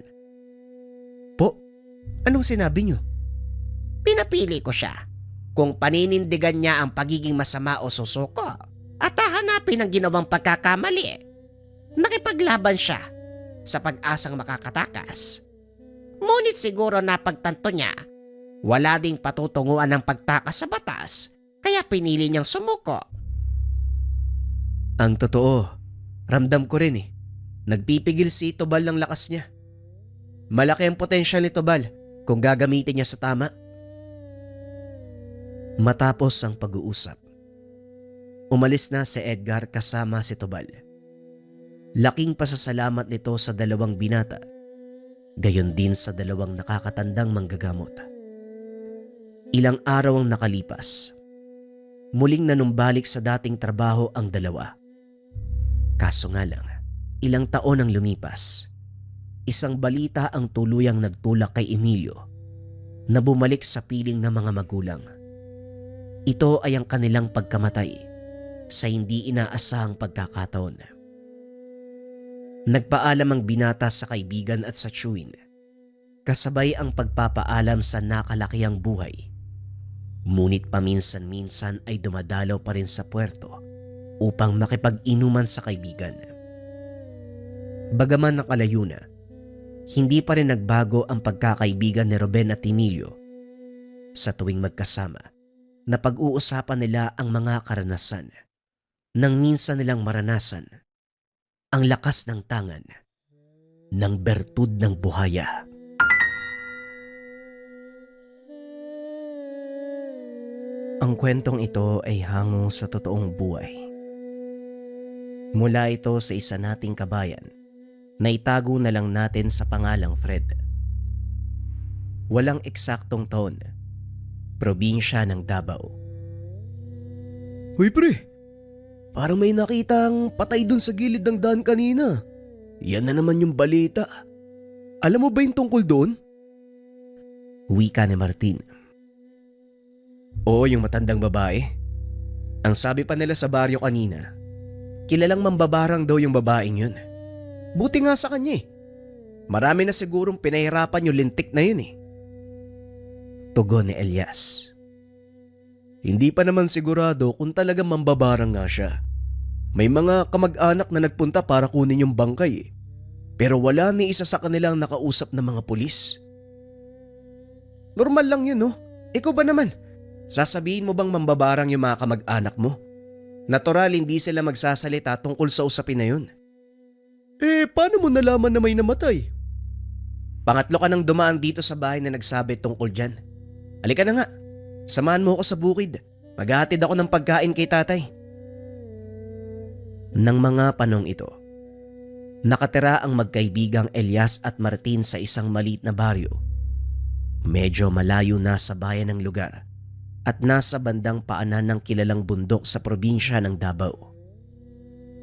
Po, anong sinabi niyo? Pinapili ko siya kung paninindigan niya ang pagiging masama o susuko at hahanapin ang ginawang pagkakamali. Nakipaglaban siya sa pag-asang makakatakas. Ngunit siguro napagtanto niya wala ding patutunguan ng pagtakas sa batas kaya pinili niyang sumuko. Ang totoo, ramdam ko rin eh. Nagpipigil si Tubal ng lakas niya. Malaki ang potensyal ni Tubal kung gagamitin niya sa tama. Matapos ang pag-uusap, umalis na si Edgar kasama si Tubal. Laking pasasalamat nito sa dalawang binata, gayon din sa dalawang nakakatandang manggagamot. Ilang araw ang nakalipas. Muling nanumbalik sa dating trabaho ang dalawa. Kaso nga lang, ilang taon ang lumipas. Isang balita ang tuluyang nagtulak kay Emilio na bumalik sa piling ng mga magulang. Ito ay ang kanilang pagkamatay sa hindi inaasahang pagkakataon. Nagpaalam ang binata sa kaibigan at sa tiyuhin, kasabay ang pagpapaalam sa nakalakihang buhay. Ngunit paminsan-minsan ay dumadalaw pa rin sa puerto upang makipag-inuman sa kaibigan. Bagaman nakalayo na, hindi pa rin nagbago ang pagkakaibigan ni Ruben at Emilio. Sa tuwing magkasama, napag-uusapan nila ang mga karanasan nang minsan nilang maranasan ang lakas ng tangan ng bertud ng buhaya. Ang kwentong ito ay hango sa totoong buhay. Mula ito sa isa nating kabayan na itago na lang natin sa pangalang Fred. Walang eksaktong taon. Probinsya ng Davao. Hoy pre, parang may nakitang patay dun sa gilid ng daan kanina. Yan na naman yung balita. Alam mo ba yung tungkol doon? Wika ni Martin. Oo, yung matandang babae. Ang sabi pa nila sa baryo kanina, kilalang mambabarang daw yung babaeng yun. Buti nga sa kanya eh. Marami na sigurong pinahirapan yung lintik na yun eh. Tugon ni Elias. Hindi pa naman sigurado kung talagang mambabarang nga siya. May mga kamag-anak na nagpunta para kunin yung bangkay eh. Pero wala ni isa sa kanilang nakausap na mga pulis. Normal lang yun no? Ikaw ba naman? Sasabihin mo bang mambabarang yung mga kamag-anak mo? Natural hindi sila magsasalita tungkol sa usapin na yun. Eh paano mo nalaman na may namatay? Pangatlo ka nang dumaan dito sa bahay na nagsabi tungkol dyan. Halika na nga, samahan mo ako sa bukid. Maghahatid ako ng pagkain kay tatay. Nang mga panong ito, nakatira ang magkaibigang Elias at Martin sa isang maliit na baryo. Medyo malayo na sa bayan ng lugar at nasa bandang paanan ng kilalang bundok sa probinsya ng Davao.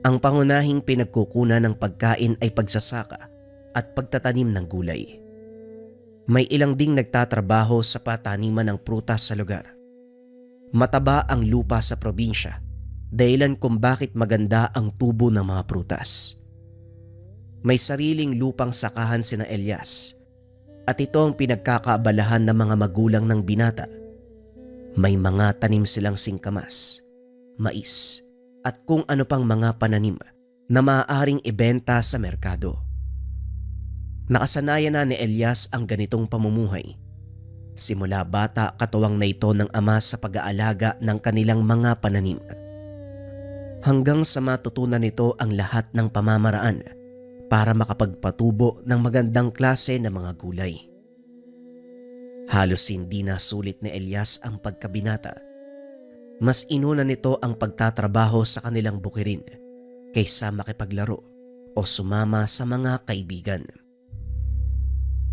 Ang pangunahing pinagkukunan ng pagkain ay pagsasaka at pagtatanim ng gulay. May ilang ding nagtatrabaho sa pataniman ng prutas sa lugar. Mataba ang lupa sa probinsya, dahilan kung bakit maganda ang tubo ng mga prutas. May sariling lupang sakahan sina Elias at ito ang pinagkakaabalahan ng mga magulang ng binata. May mga tanim silang singkamas, mais at kung ano pang mga pananim na maaaring ibenta sa merkado. Nakasanayan na ni Elias ang ganitong pamumuhay. Simula bata katuwang na ito ng ama sa pag-aalaga ng kanilang mga pananim. Hanggang sa matutunan nito ang lahat ng pamamaraan para makapagpatubo ng magandang klase ng mga gulay. Halos hindi na sulit ni Elias ang pagkabinata. Mas inuna nito ang pagtatrabaho sa kanilang bukirin kaysa makipaglaro o sumama sa mga kaibigan.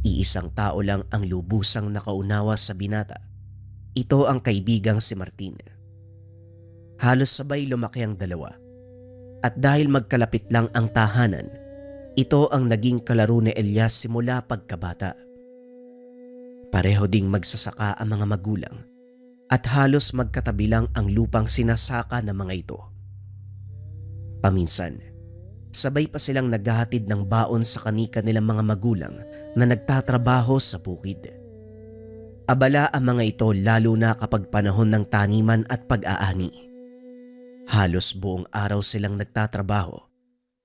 Iisang tao lang ang lubusang nakaunawa sa binata. Ito ang kaibigang si Martin. Halos sabay lumaki ang dalawa. At dahil magkalapit lang ang tahanan, ito ang naging kalaro ni Elias simula pagkabata. Pareho ding magsasaka ang mga magulang at halos magkatabi lang ang lupang sinasaka ng mga ito. Paminsan, sabay pa silang naghahatid ng baon sa kanika nilang mga magulang na nagtatrabaho sa bukid. Abala ang mga ito lalo na kapag panahon ng taniman at pag-aani. Halos buong araw silang nagtatrabaho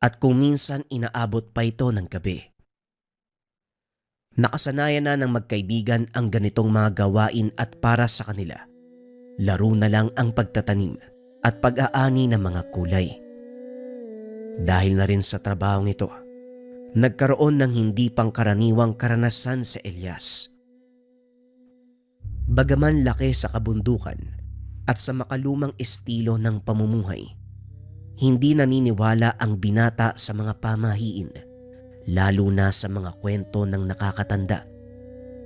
at kung minsan inaabot pa ito ng gabi. Nakasanayan na ng magkaibigan ang ganitong mga gawain at para sa kanila, laro na lang ang pagtatanim at pag-aani ng mga kulay. Dahil na rin sa trabahong ito, nagkaroon ng hindi pangkaraniwang karanasan sa Elias. Bagaman laki sa kabundukan at sa makalumang estilo ng pamumuhay, hindi naniniwala ang binata sa mga pamahiin, lalo na sa mga kwento ng nakakatanda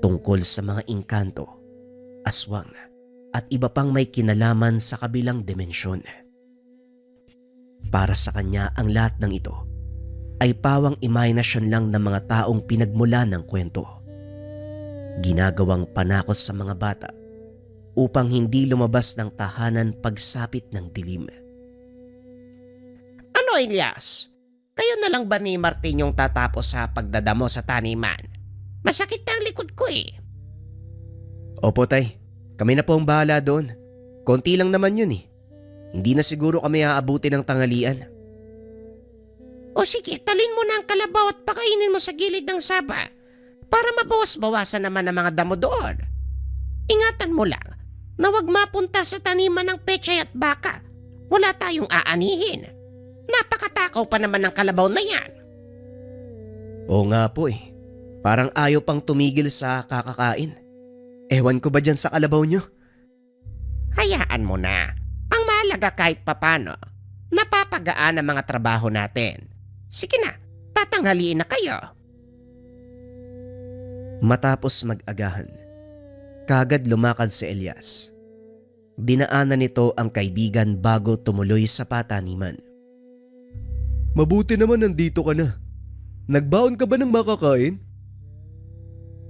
tungkol sa mga engkanto, aswang at iba pang may kinalaman sa kabilang dimensyon. Para sa kanya ang lahat ng ito ay pawang imahinasyon lang ng mga taong pinagmula ng kwento. Ginagawang panakot sa mga bata upang hindi lumabas ng tahanan pagsapit ng dilim. Ano, Elias? Kayo na lang ba ni Martin yung tatapos sa pagdadamo sa taniman? Masakit na ang likod ko eh. Opo tay, kami na po ang bahala doon. Konti lang naman yun eh. Hindi na siguro kami aabuti ng tanghalian. O sige, talin mo na ang kalabaw at pakainin mo sa gilid ng saba para mabawas-bawasan naman ang mga damo doon. Ingatan mo lang na huwag mapunta sa taniman ng pechay at baka. Wala tayong aanihin. Napakatakaw pa naman ng kalabaw na yan. Oo nga po eh. Parang ayaw pang tumigil sa kakakain. Ewan ko ba dyan sa kalabaw nyo? Hayaan mo na. Ang mahalaga kahit papano, napapagaan ang mga trabaho natin. Sige na, tatanghaliin na kayo. Matapos mag-agahan, kagad lumakad si Elias. Dinaanan nito ang kaibigan bago tumuloy sa pataniman. Mabuti naman nandito ka na. Nagbaon ka ba ng makakain?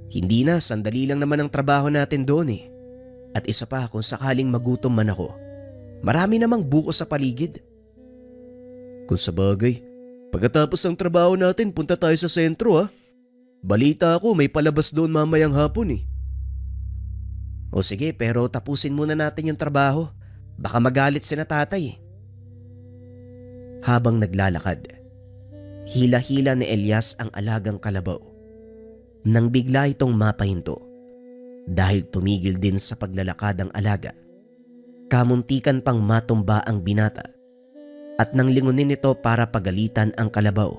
Hindi na, sandali lang naman ang trabaho natin doon eh. At isa pa, kung sakaling magutom man ako, marami namang buko sa paligid. Kung sa bagay, pagkatapos ng trabaho natin punta tayo sa sentro ha. Balita ako may palabas doon mamayang hapon eh. O sige, pero tapusin muna natin yung trabaho. Baka magalit si na tatay. Habang naglalakad, hila-hila ni Elias ang alagang kalabaw. Nang bigla itong mapahinto, dahil tumigil din sa paglalakad ang alaga, kamuntikan pang matumba ang binata at nang lingunin ito para pagalitan ang kalabaw,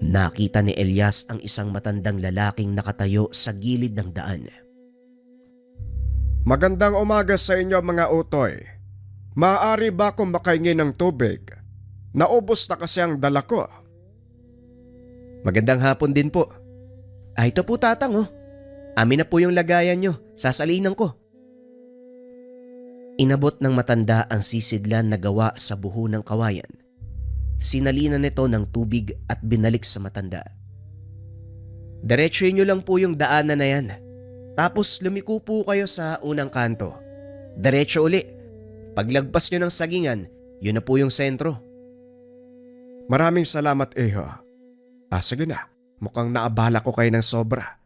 nakita ni Elias ang isang matandang lalaking nakatayo sa gilid ng daan. Magandang umaga sa inyo mga utoy. Maaari ba akong makahingi ng tubig? Naubos na kasi ang dala ko. Magandang hapon din po. Ito po tatang oh. Amin na po yung lagayan nyo. Sasalinan ko. Inabot ng matanda ang sisidlan na gawa sa buho ng kawayan. Sinalinan nito ng tubig at binalik sa matanda. Diretsuhin nyo lang po yung daanan na yan. Tapos lumiko po kayo sa unang kanto. Diretso uli. Paglagpas nyo ng sagingan, yun na po yung sentro. Maraming salamat, Iho. Sige na, mukhang naabala ko kayo ng sobra.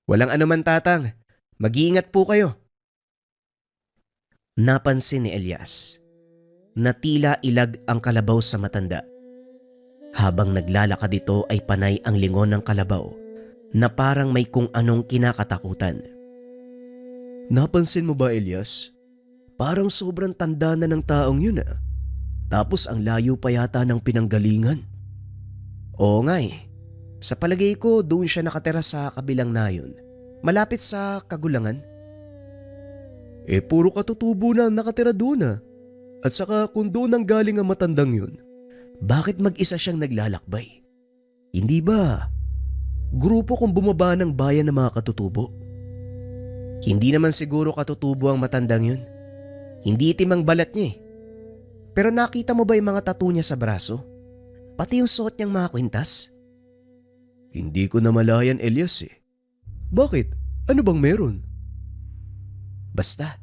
Walang anuman tatang. Mag-iingat po kayo. Napansin ni Elias na tila ilag ang kalabaw sa matanda. Habang naglalakad ito ay panay ang lingon ng kalabaw na parang may kung anong kinakatakutan. Napansin mo ba Elias? Parang sobrang tanda na ng taong yun ah. Tapos ang layo pa yata ng pinanggalingan. Oo nga eh. Sa palagay ko doon siya nakatira sa kabilang nayon. Malapit sa Kagulangan. Puro katutubo na ang nakatira doon ah. At saka kung doon ang galing ang matandang yun, bakit mag-isa siyang naglalakbay? Hindi ba? Grupo kung bumaba ng bayan ng mga katutubo. Hindi naman siguro katutubo ang matandang yun. Hindi itim ang balat niya eh. Pero nakita mo ba yung mga tattoo niya sa braso? Pati yung suot niyang mga kwintas? Hindi ko namalayan Elias eh. Bakit? Ano bang meron? Basta,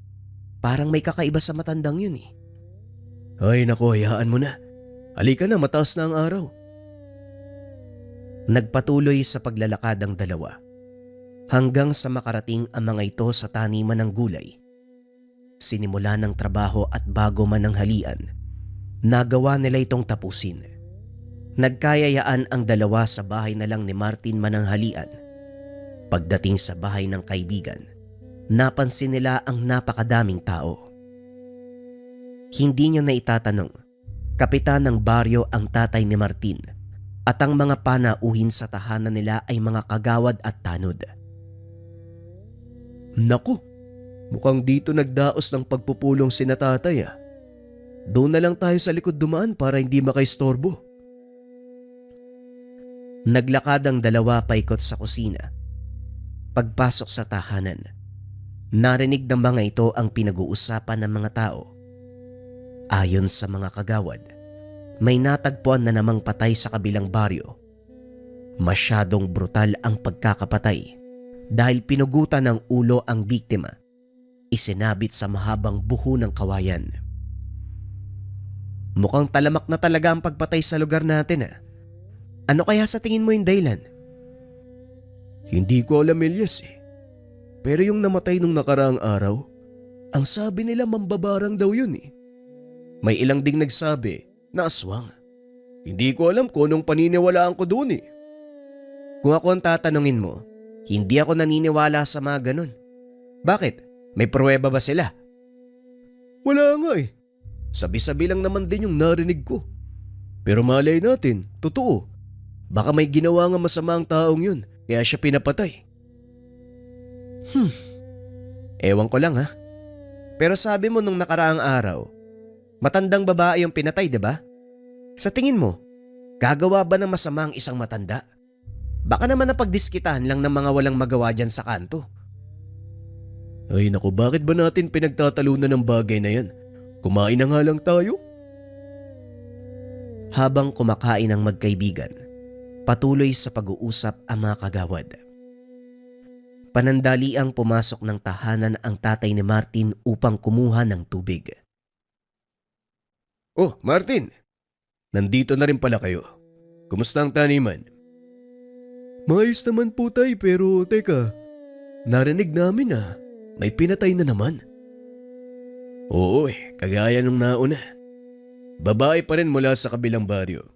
parang may kakaiba sa matandang yun eh. Ay nako, hayaan mo na. Halika na, mataas na ang araw. Nagpatuloy sa paglalakad ang dalawa hanggang sa makarating ang mga ito sa taniman ng gulay. Sinimula ng trabaho at bago man ang halian, nagawa nila itong tapusin. Nagkayayaan ang dalawa sa bahay na lang ni Martin mananghalian. Pagdating sa bahay ng kaibigan, napansin nila ang napakadaming tao. Hindi niya na itatanong, kapitan ng baryo ang tatay ni Martin at ang mga panauhin sa tahanan nila ay mga kagawad at tanod. Naku, mukhang dito nagdaos ng pagpupulong sina tatay ah. Doon na lang tayo sa likod dumaan para hindi makaistorbo. Naglakad ang dalawa paikot sa kusina. Pagpasok sa tahanan, narinig ng mga ito ang pinag-uusapan ng mga tao. Ayon sa mga kagawad, may natagpuan na namang patay sa kabilang baryo. Masyadong brutal ang pagkakapatay dahil pinugutan ng ulo ang biktima. Isinabit sa mahabang buho ng kawayan. Mukhang talamak na talaga ang pagpatay sa lugar natin ah. Ano kaya sa tingin mo yung dahilan? Hindi ko alam Elias eh. Pero yung namatay nung nakaraang araw, ang sabi nila mambabarang daw yun eh. May ilang ding nagsabi na aswang. Hindi ko alam kung anong paniniwalaan ko doon eh. Kung ako ang tatanungin mo, hindi ako naniniwala sa mga ganun. Bakit? May pruweba ba sila? Wala nga eh. Sabi-sabi lang naman din yung narinig ko. Pero malay natin, totoo. Baka may ginawa nga masama ang taong yun, kaya siya pinapatay. Ewan ko lang ha. Pero sabi mo nung nakaraang araw, matandang babae yung pinatay, diba? Sa tingin mo, gagawa ba ng masama ang isang matanda? Baka naman napagdiskitahan lang ng mga walang magawa dyan sa kanto. Ay naku, bakit ba natin pinagtatalunan ng bagay na yan? Kumain na nga lang tayo. Habang kumakain ang magkaibigan, patuloy sa pag-uusap ang mga kagawad. Panandaliang pumasok ng tahanan ang tatay ni Martin upang kumuha ng tubig. Oh, Martin! Nandito na rin pala kayo. Kumusta ang taniman? Maayos naman po tay, pero teka, narinig namin may pinatay na naman. Oo kagaya nung nauna. Babae pa rin mula sa kabilang baryo.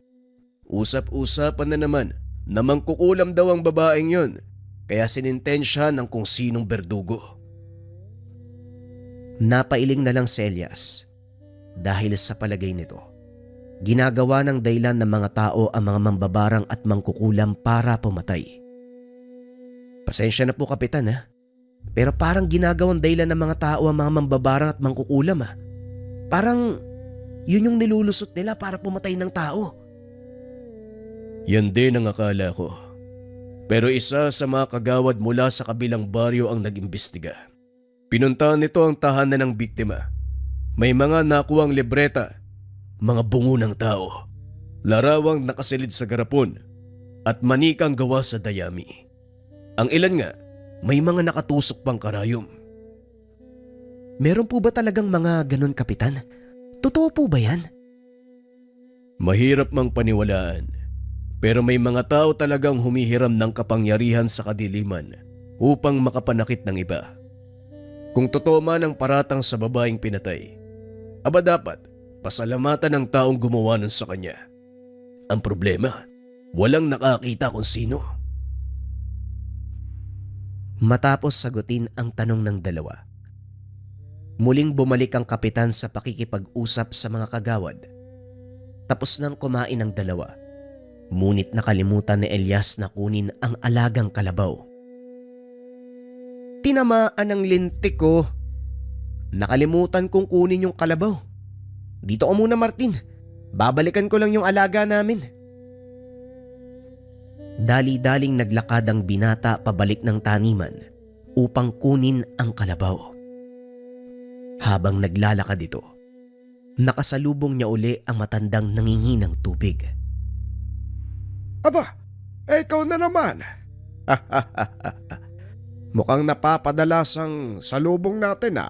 Usap-usapan na naman na mangkukulam daw ang babaeng yon, kaya sinintensya ng kung sinong berdugo. Napailing na lang si Elias dahil sa palagay nito. Ginagawa ng dahilan ng mga tao ang mga mambabarang at mangkukulam para pumatay. Pasensya na po kapitan pero parang ginagawang dahilan ng mga tao ang mga mambabarang at mangkukulam Parang yun yung nilulusot nila para pumatay ng tao. Yan din ang akala ko. Pero isa sa mga kagawad mula sa kabilang baryo ang nag-imbestiga. Pinuntahan nito ang tahanan ng biktima. May mga nakuwang libreta, mga bungo ng tao, larawang nakasilid sa garapon, at manikang gawa sa dayami. Ang ilan nga, may mga nakatusok pang karayom. Meron po ba talagang mga ganun kapitan? Totoo po ba yan? Mahirap mang paniwalaan, pero may mga tao talagang humihiram ng kapangyarihan sa kadiliman upang makapanakit ng iba. Kung totoo man ang paratang sa babaeng pinatay, aba dapat pasalamatan ng taong gumawa nun sa kanya. Ang problema, walang nakakita kung sino. Matapos sagutin ang tanong ng dalawa, muling bumalik ang kapitan sa pakikipag-usap sa mga kagawad. Tapos nang kumain ang dalawa, ngunit nakalimutan ni Elias na kunin ang alagang kalabaw. Tinamaan ng lintik ko. Nakalimutan kong kunin yung kalabaw. Dito ka muna Martin, babalikan ko lang yung alaga namin. Dali-daling naglakad ang binata pabalik ng taniman upang kunin ang kalabaw. Habang naglalakad ito, nakasalubong niya uli ang matandang nangingi ng tubig. Aba, ikaw na naman. Mukhang napapadalas ang salubong natin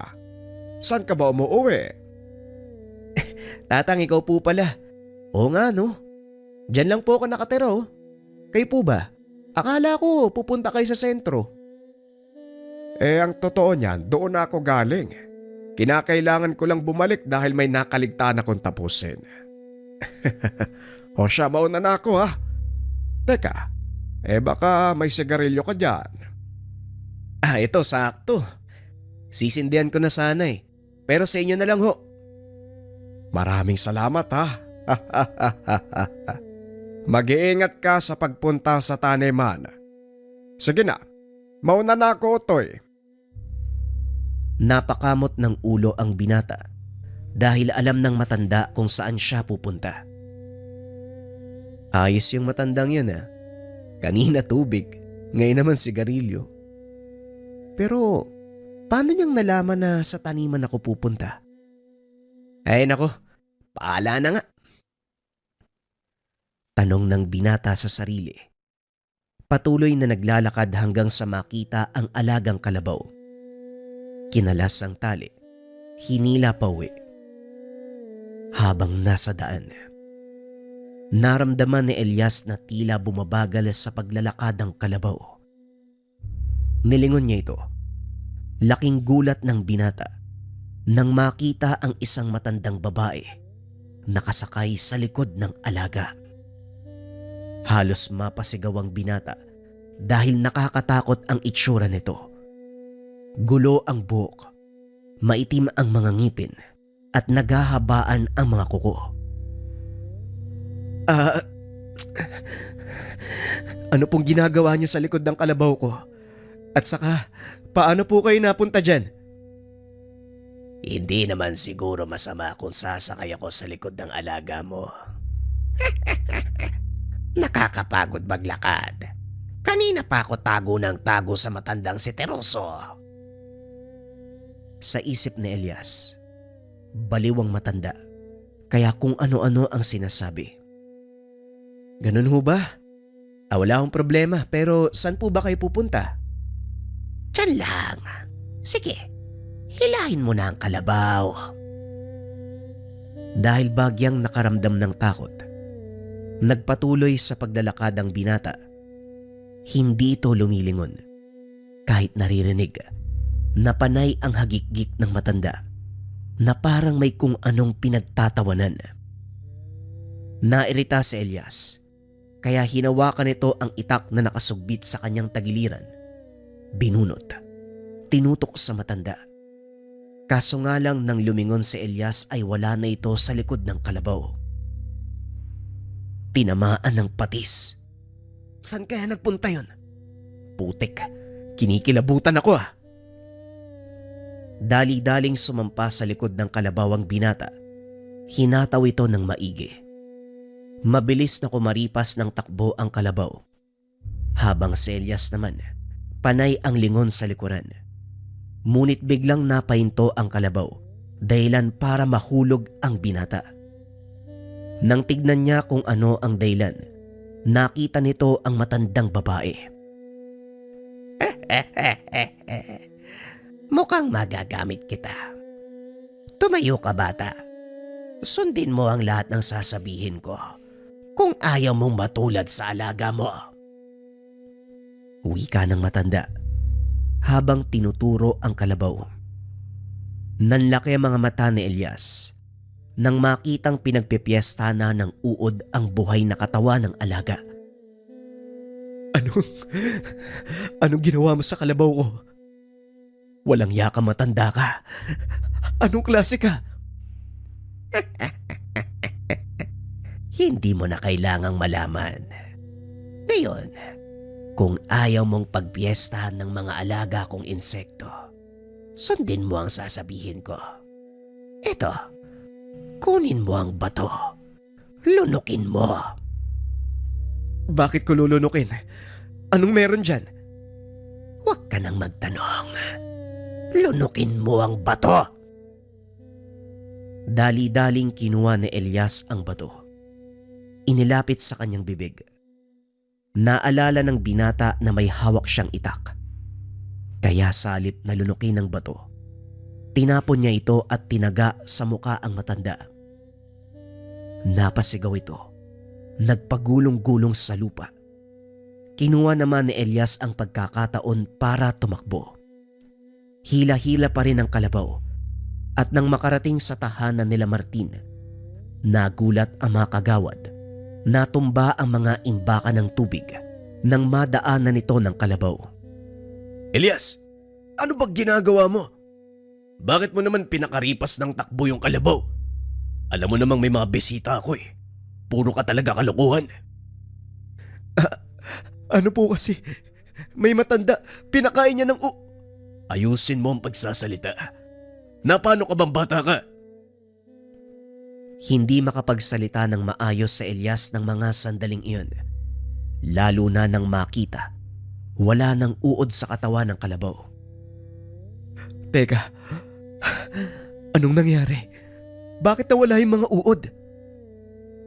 Saan ka ba umuwi? Tatang, ikaw po pala. Oo nga no, diyan lang po ako nakatira Kayo po ba? Akala ko pupunta kayo sa sentro. Ang totoo niyan, doon ako galing. Kinakailangan ko lang bumalik dahil may nakaligtaan akong tapusin. O siya, mauna na ako Teka, baka may sigarilyo ka dyan. Ito sakto. Sisindihan ko na sana pero sa inyo na lang ho. Maraming salamat Mag-iingat ka sa pagpunta sa taniman. Sige na, mauna na ako, Toy. Napakamot ng ulo ang binata dahil alam ng matanda kung saan siya pupunta. Ayos yung matandang yun Kanina tubig, ngayon naman sigarilyo. Pero paano niyang nalaman na sa taniman ako pupunta? Ay nako, paala na nga. Tanong ng binata sa sarili. Patuloy na naglalakad hanggang sa makita ang alagang kalabaw. Kinalas ang tali, hinila pauwi. Habang nasa daan, naramdaman ni Elias na tila bumabagal sa paglalakad ang kalabaw. Nilingon niya ito. Laking gulat ng binata nang makita ang isang matandang babae nakasakay sa likod ng alaga. Halos mapasigaw ang binata dahil nakakatakot ang itsura nito. Gulo ang buhok, maitim ang mga ngipin at naghahabaan ang mga kuko. Ano pong ginagawa niyo sa likod ng kalabaw ko? At saka, paano po kayo napunta dyan? Hindi naman siguro masama kung sasakay ako sa likod ng alaga mo. Nakakapagod maglakad. Kanina pa ako tago ng tago sa matandang si Teroso. Sa isip ni Elias, baliwang matanda, kaya kung ano-ano ang sinasabi. Ganun ho ba? Wala akong problema, pero saan po ba kayo pupunta? Diyan lang. Sige, hilahin mo na ang kalabaw. Dahil bagyang nakaramdam ng takot, nagpatuloy sa paglalakad ang binata. Hindi ito lumilingon. Kahit naririnig na panay ang hagikgik ng matanda na parang may kung anong pinagtatawanan. Nairita si Elias, kaya hinawakan nito ang itak na nakasugbit sa kanyang tagiliran. Binunot, tinutok sa matanda. Kaso nga lang nang lumingon si Elias ay wala na ito sa likod ng kalabaw. Tinamaan ng patis. Saan kaya nagpunta yun? Putik, kinikilabutan ako ah. Dali-daling sumampa sa likod ng kalabaw ang binata. Hinataw ito ng maigi. Mabilis na kumaripas ng takbo ang kalabaw. Habang si Elias naman, panay ang lingon sa likuran. Ngunit biglang napahinto ang kalabaw, dahilan para mahulog ang binata. Nang tignan niya kung ano ang dahilan, nakita nito ang matandang babae. Mukhang magagamit kita. Tumayo ka, bata. Sundin mo ang lahat ng sasabihin ko kung ayaw mong matulad sa alaga mo. Wika ng matanda habang tinuturo ang kalabaw. Nanlaki ang mga mata ni Elias nang makitang pinagpipiesta na ng uod ang buhay na katawan ng alaga. Anong ginawa mo sa kalabaw ko? Walang yaka, matanda ka. Anong klase ka? Hindi mo na kailangang malaman. Ngayon, kung ayaw mong pagpiestahan ng mga alaga kong insekto, sundin mo ang sasabihin ko. Ito, kunin mo ang bato. Lunukin mo. Bakit ko lulunukin? Anong meron dyan? Huwag ka nang magtanong. Lunukin mo ang bato. Dali-daling kinuha ni Elias ang bato. Inilapit sa kanyang bibig. Naalala ng binata na may hawak siyang itak. Kaya salip na lunukin ng bato, tinapon niya ito at tinaga sa muka ang matanda. Napasigaw ito. Nagpagulong-gulong sa lupa. Kinuha naman ni Elias ang pagkakataon para tumakbo. Hila-hila pa rin ang kalabaw at nang makarating sa tahanan nila Martin, nagulat ang mga kagawad. Natumba ang mga imbaka ng tubig nang madaanan nito ng kalabaw. Elias, ano ba ginagawa mo? Bakit mo naman pinakaripas ng takbo yung kalabaw? Alam mo namang may mga bisita ako eh. Puro ka talaga kalokohan. Ano po kasi? May matanda, pinakain niya ng Ayusin mo ang pagsasalita. Napano ka bang bata ka? Hindi makapagsalita ng maayos sa Elias ng mga sandaling iyon. Lalo na nang makita, wala nang uod sa katawan ng kalabaw. Teka, anong nangyari? Bakit nawala yung mga uod?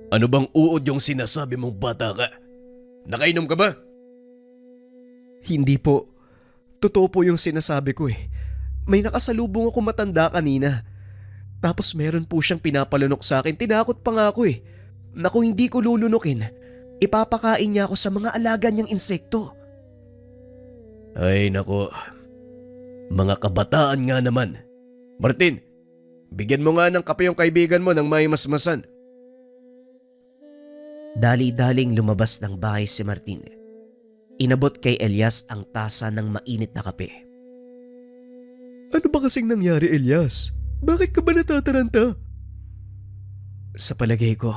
Ano bang uod yung sinasabi mong bata ka? Nakainom ka ba? Hindi po. Totoo po yung sinasabi ko eh. May nakasalubong ako matanda kanina. Tapos meron po siyang pinapalunok sa akin. Tinakot pa nga ako eh. Naku, hindi ko lulunukin. Ipapakain niya ako sa mga alaga niyang insekto. Ay nako. Mga kabataan nga naman. Martin, bigyan mo nga ng kape yung kaibigan mo ng may masmasan. Dali-daling lumabas ng bahay si Martin. Inabot kay Elias ang tasa ng mainit na kape. Ano ba kasing nangyari, Elias? Bakit ka ba natataranta? Sa palagay ko,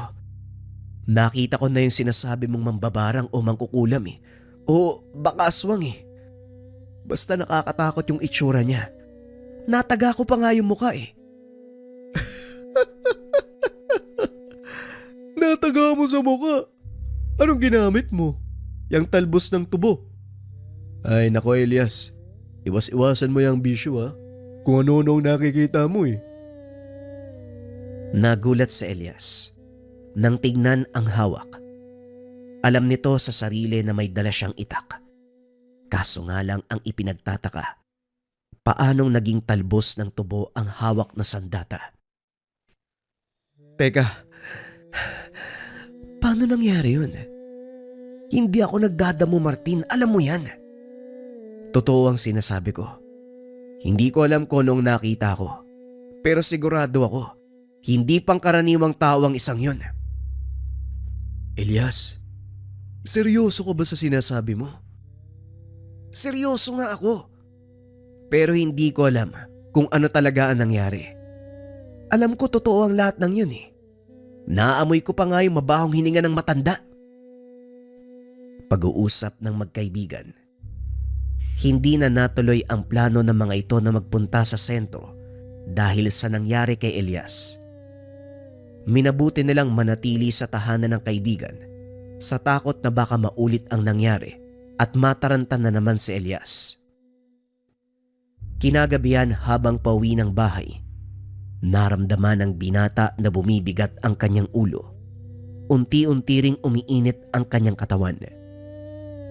nakita ko na yung sinasabi mong mambabarang o mangkukulam eh. O baka aswang eh. Basta nakakatakot yung itsura niya. Nataga ko pa nga yung muka eh. Nataga mo sa muka? Anong ginamit mo? Yang talbos ng tubo Ay nako Elias, iwas-iwasan mo yung bisyo ha. Kung ano-ano ang nakikita mo eh. Nagulat si Elias nang tignan ang hawak. Alam nito sa sarili na may dala siyang itak. Kaso nga lang ang ipinagtataka, paanong naging talbos ng tubo ang hawak na sandata? Teka, paano nangyari yun? Hindi ako nagdadamo Martin, alam mo yan. Totoo ang sinasabi ko. Hindi ko alam kung anong nakita ko. Pero sigurado ako, hindi pangkaraniwang tao ang isang yun. Elias, seryoso ko ba sa sinasabi mo? Seryoso nga ako. Pero hindi ko alam kung ano talaga ang nangyari. Alam ko totoo ang lahat ng yun eh. Naamoy ko pa nga yung mabahong hininga ng matanda. Pag-uusap ng magkaibigan. Hindi na natuloy ang plano ng mga ito na magpunta sa sentro dahil sa nangyari kay Elias. Minabuti nilang manatili sa tahanan ng kaibigan sa takot na baka maulit ang nangyari at mataranta na naman si Elias. Kinagabihan habang pauwi ng bahay, naramdaman ng binata na bumibigat ang kanyang ulo. Unti-unti ring umiinit ang kanyang katawan.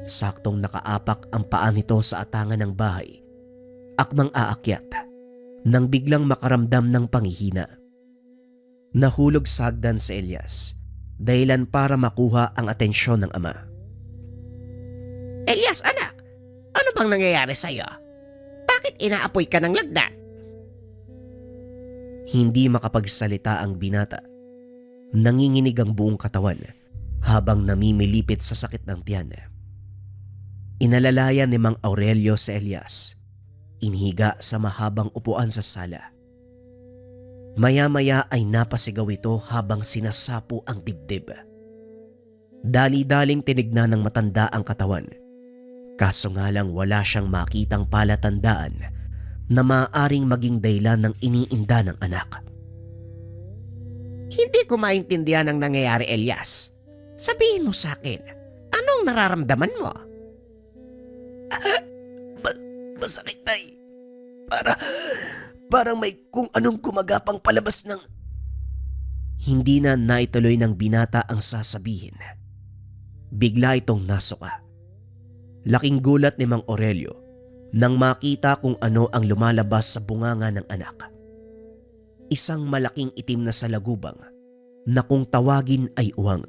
Saktong nakaapak ang paa nito sa atangan ng bahay. Akmang aakyat nang biglang makaramdam ng panghihina. Nahulog sa hagdan si Elias, dahilan para makuha ang atensyon ng ama. Elias, anak, ano bang nangyayari sa'yo? Bakit inaapoy ka ng lagda? Hindi makapagsalita ang binata. Nanginginig ang buong katawan habang namimilipit sa sakit ng tiyan. Inalalayan ni Mang Aurelio si Elias. Inhiga sa mahabang upuan sa sala. Maya-maya ay napasigaw ito habang sinasapo ang dibdib. Dali-daling tinignan ng matanda ang katawan. Kaso nga lang wala siyang makitang palatandaan na maaaring maging dahilan ng iniinda ng anak. Hindi ko maintindihan ang nangyayari, Elias. Sabihin mo sa akin, anong nararamdaman mo? Masakit tay. Parang may kung anong gumagapang palabas ng... Hindi na naituloy ng binata ang sasabihin. Bigla itong nasuka. Laking gulat ni Mang Aurelio nang makita kung ano ang lumalabas sa bunganga ng anak. Isang malaking itim na salagubang na kung tawagin ay uwang.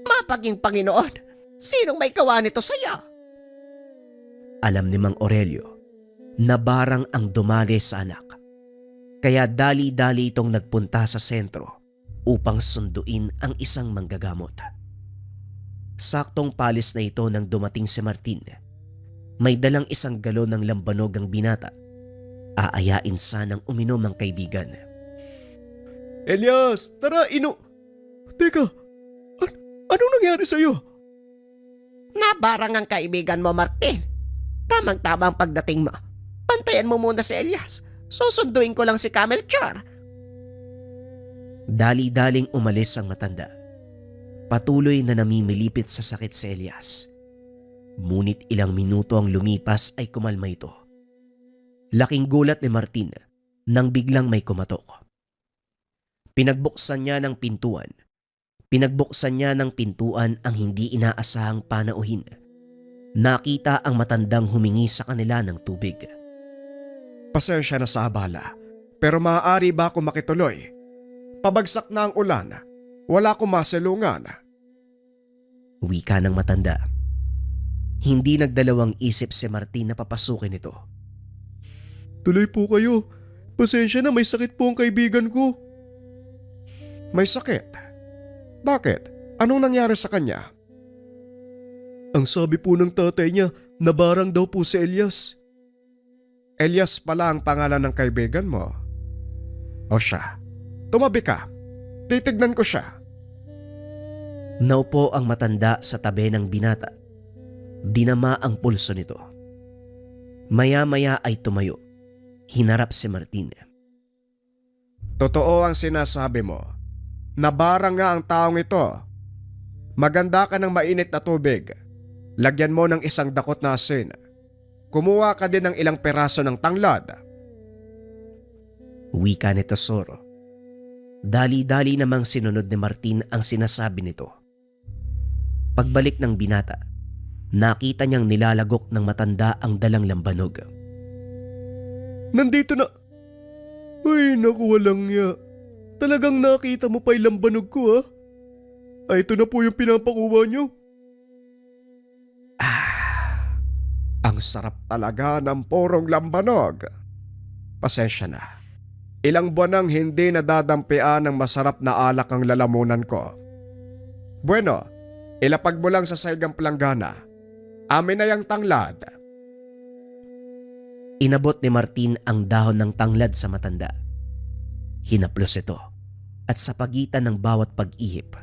Mapaging Panginoon, sinong may gawa nito sa'yo? Alam ni Mang Aurelio na barang ang dumali sa anak. Kaya dali-dali itong nagpunta sa sentro upang sunduin ang isang manggagamot. Saktong palis na ito nang dumating si Martin. May dalang isang galon ng lambanog ang binata. Aayain sanang uminom ang kaibigan. Elias, tara Teka, anong nangyari sa'yo? Nabarang ang kaibigan mo, Martin. Tamang-tamang pagdating mo. Bantayan mo muna si Elias. Susunduin ko lang si Camelchor. Dali-daling umalis ang matanda. Patuloy na namimilipit sa sakit si Elias. Ngunit ilang minuto ang lumipas ay kumalma ito. Laking gulat ni Martin nang biglang may kumatok. Pinagbuksan niya ng pintuan ang hindi inaasahang panauhin. Nakita ang matandang humingi sa kanila ng tubig. Pasensya na sa abala, pero maaari ba akong makituloy? Pabagsak na ang ulan, wala akong masilungan. Wika ng matanda. Hindi nagdalawang isip si Martin na papasukin ito. Tuloy po kayo. Pasensya na, may sakit po ang kaibigan ko. May sakit? Bakit? Anong nangyari sa kanya? Ang sabi po ng tatay niya, nabarang daw po si Elias. Elias pala ang pangalan ng kaibigan mo. O siya, tumabi ka. Titignan ko siya. Naupo ang matanda sa tabi ng binata. Dinama ang pulso nito. Maya-maya ay tumayo. Hinarap si Martin. Totoo ang sinasabi mo. Nabarang nga ang taong ito. Maganda ka ng mainit na tubig. Lagyan mo ng isang dakot na asin. Kumuha ka din ng ilang peraso ng tanglad. Wika ni Tesoro. Dali-dali namang sinunod ni Martin ang sinasabi nito. Pagbalik ng binata, nakita niyang nilalagok ng matanda ang dalang lambanog. Nandito na. Ay, naku, walang ya. Talagang nakita mo pa yung lambanog ko, ha? Ay, ito na po yung pinapakuha niyo. Ang sarap talaga ng porong lambanog. Pasensya na. Ilang buwan nang hindi nadadampian ng masarap na alak ang lalamunan ko. Bueno, ilapag mo lang sa saigang palanggana. Amin na yung tanglad. Inabot ni Martin ang dahon ng tanglad sa matanda. Hinaplos ito at sa pagitan ng bawat pag-ihip,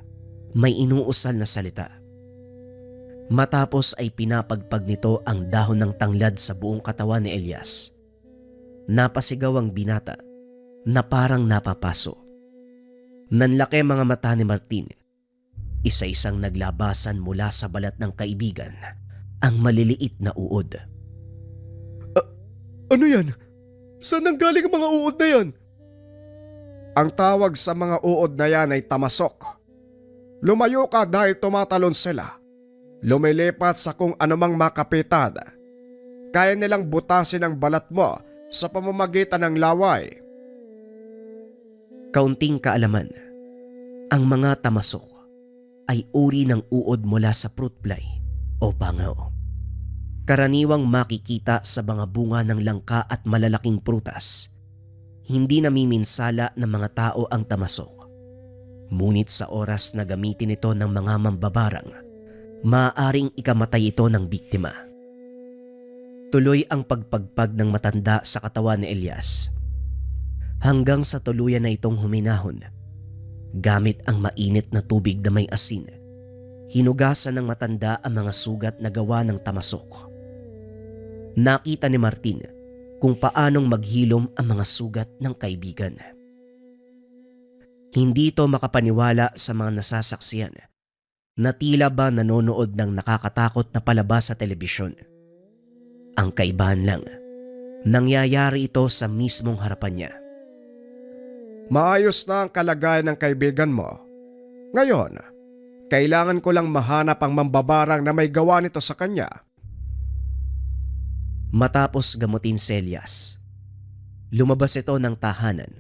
may inuusal na salita. Matapos ay pinapagpag nito ang dahon ng tanglad sa buong katawan ni Elias. Napasigaw ang binata na parang napapaso. Nanlaki mga mata ni Martin. Isa-isang naglabasan mula sa balat ng kaibigan ang maliliit na uod. Ano yan? Saan nanggaling ang mga uod na yan? Ang tawag sa mga uod na yan ay tamasok. Lumayo ka dahil tumatalon sila. Lumilipat sa kung anumang makapitan. Kaya nilang butasin ang balat mo sa pamamagitan ng laway. Kaunting kaalaman, ang mga tamasok ay uri ng uod mula sa fruit fly o bangaw. Karaniwang makikita sa mga bunga ng langka at malalaking prutas. Hindi namiminsala ng mga tao ang tamasok. Ngunit sa oras na gamitin ito ng mga mambabarang, maaaring ikamatay ito ng biktima. Tuloy ang pagpagpag ng matanda sa katawan ni Elias. Hanggang sa tuluyan na itong huminahon. Gamit ang mainit na tubig na may asin, hinugasan ng matanda ang mga sugat na gawa ng tamasok. Nakita ni Martin kung paanong maghilom ang mga sugat ng kaibigan. Hindi ito makapaniwala sa mga nasasaksiyan na tila ba nanonood ng nakakatakot na palabas sa telebisyon. Ang kaibahan lang, nangyayari ito sa mismong harapan niya. Maayos na ang kalagayan ng kaibigan mo. Ngayon, kailangan ko lang mahanap ang mambabarang na may gawa nito sa kanya. Matapos gamutin si Elias, lumabas ito ng tahanan.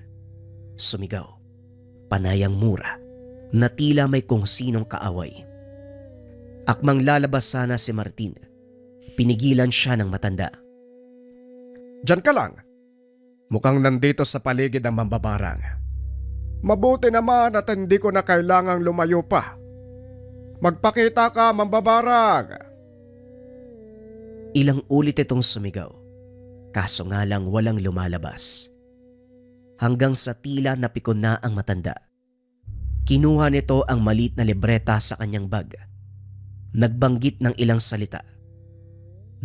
Sumigaw, panayang mura, na tila may kung sinong kaaway. Akmang lalabas sana si Martin, pinigilan siya ng matanda. Diyan ka lang. Mukhang nandito sa paligid ang mambabarang. Mabuti naman at hindi ko na kailangang lumayo pa. Magpakita ka, mambabarang! Ilang ulit itong sumigaw, kaso nga lang walang lumalabas. Hanggang sa tila napikon na ang matanda. Kinuha nito ang maliit na libreta sa kanyang bag. Nagbanggit ng ilang salita.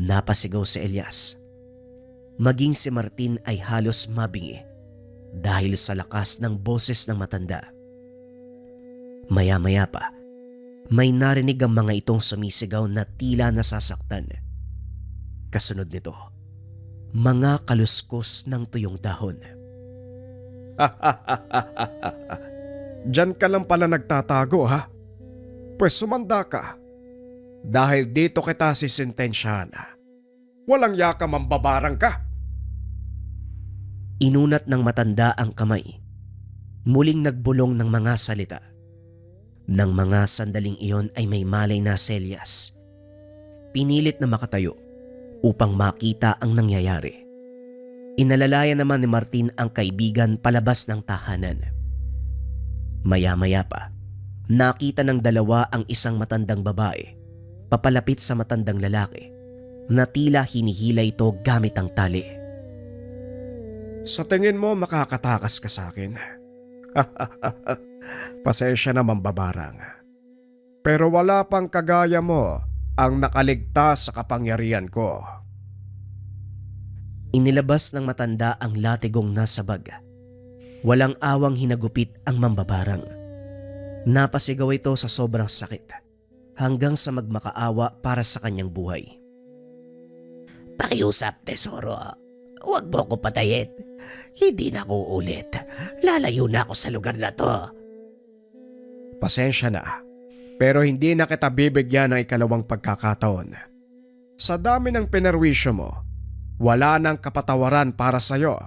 Napasigaw si Elias. Maging si Martin ay halos mabingi dahil sa lakas ng boses ng matanda. Maya-maya pa, may narinig ang mga itong sumisigaw na tila nasasaktan. Kasunod nito, mga kaluskos ng tuyong dahon. Diyan ka lang pala nagtatago, ha? Pues sumanda ka. Dahil dito kita sisintensyahan. Walang yaka, mambabarang ka. Inunat ng matanda ang kamay. Muling nagbulong ng mga salita. Nang mga sandaling iyon ay may malay na si Elias. Pinilit na makatayo upang makita ang nangyayari. Inalalayan naman ni Martin ang kaibigan palabas ng tahanan. Maya-maya pa, nakita ng dalawa ang isang matandang babae papalapit sa matandang lalaki na tila hinihila ito gamit ang tali. Sa tingin mo makakatakas ka sa akin? Pasensya na, mambabarang. Pero wala pang kagaya mo ang nakaligtas sa kapangyarihan ko. Inilabas ng matanda ang latigong nasa bag. Walang awang hinagupit ang mambabarang. Napasigaw ito sa sobrang sakit. hanggang sa magmakaawa para sa kanyang buhay. Pakiusap, Tesoro. Huwag mo ko patayin. Hindi na ako ulit. Lalayo na ako sa lugar na to. Pasensya na, pero hindi na kita bibigyan ng ikalawang pagkakataon. Sa dami ng pinerwisyo mo, wala nang kapatawaran para sa'yo.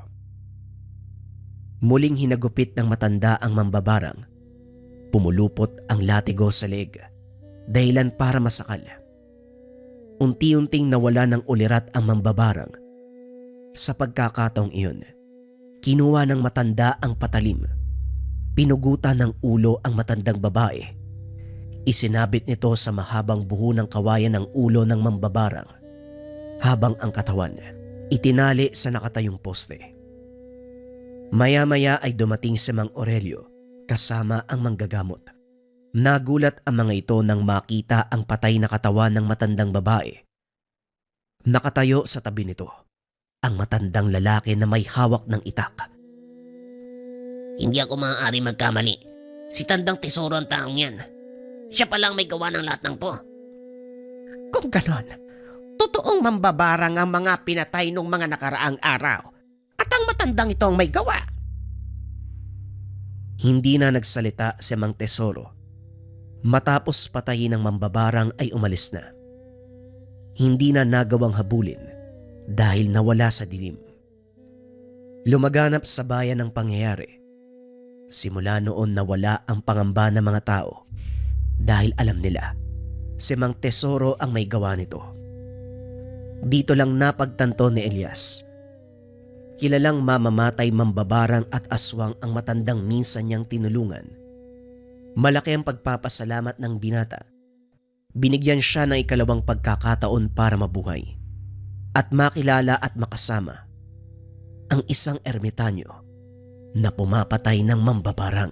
Muling hinagupit ng matanda ang mambabarang. Pumulupot ang latigo sa leeg, dahilan para masakal. Unti-unting nawala ng ulirat ang mambabarang. Sa pagkakataong iyon, kinuha ng matanda ang patalim. Pinugutan ng ulo ang matandang babae. Isinabit nito sa mahabang buho ng kawayan ng ulo ng mambabarang, habang ang katawan itinali sa nakatayong poste. Maya-maya ay dumating si Mang Aurelio kasama ang manggagamot. Nagulat ang mga ito nang makita ang patay na katawan ng matandang babae. Nakatayo sa tabi nito ang matandang lalaki na may hawak ng itak. Hindi ako maaari magkamali. Si Tandang Tesoro ang taong yan. Siya palang may gawa ng lahat ng to. Kung ganon, totoong mambabarang ang mga pinatay nung mga nakaraang araw at ang matandang ito ang may gawa. Hindi na nagsalita si Mang Tesoro. Matapos patayin ng mambabarang ay umalis na. Hindi na nagawang habulin dahil nawala sa dilim. Lumaganap sa bayan ng pangyayari. Simula noon nawala ang pangamba ng mga tao dahil alam nila si Mang Tesoro ang may gawa nito. Dito lang napagtanto ni Elias. Kilalang mamamatay mambabarang at aswang ang matandang minsan niyang tinulungan. Malaki ang pagpapasalamat ng binata. Binigyan siya ng ikalawang pagkakataon para mabuhay at makilala at makasama ang isang ermitanyo na pumapatay ng mambabarang.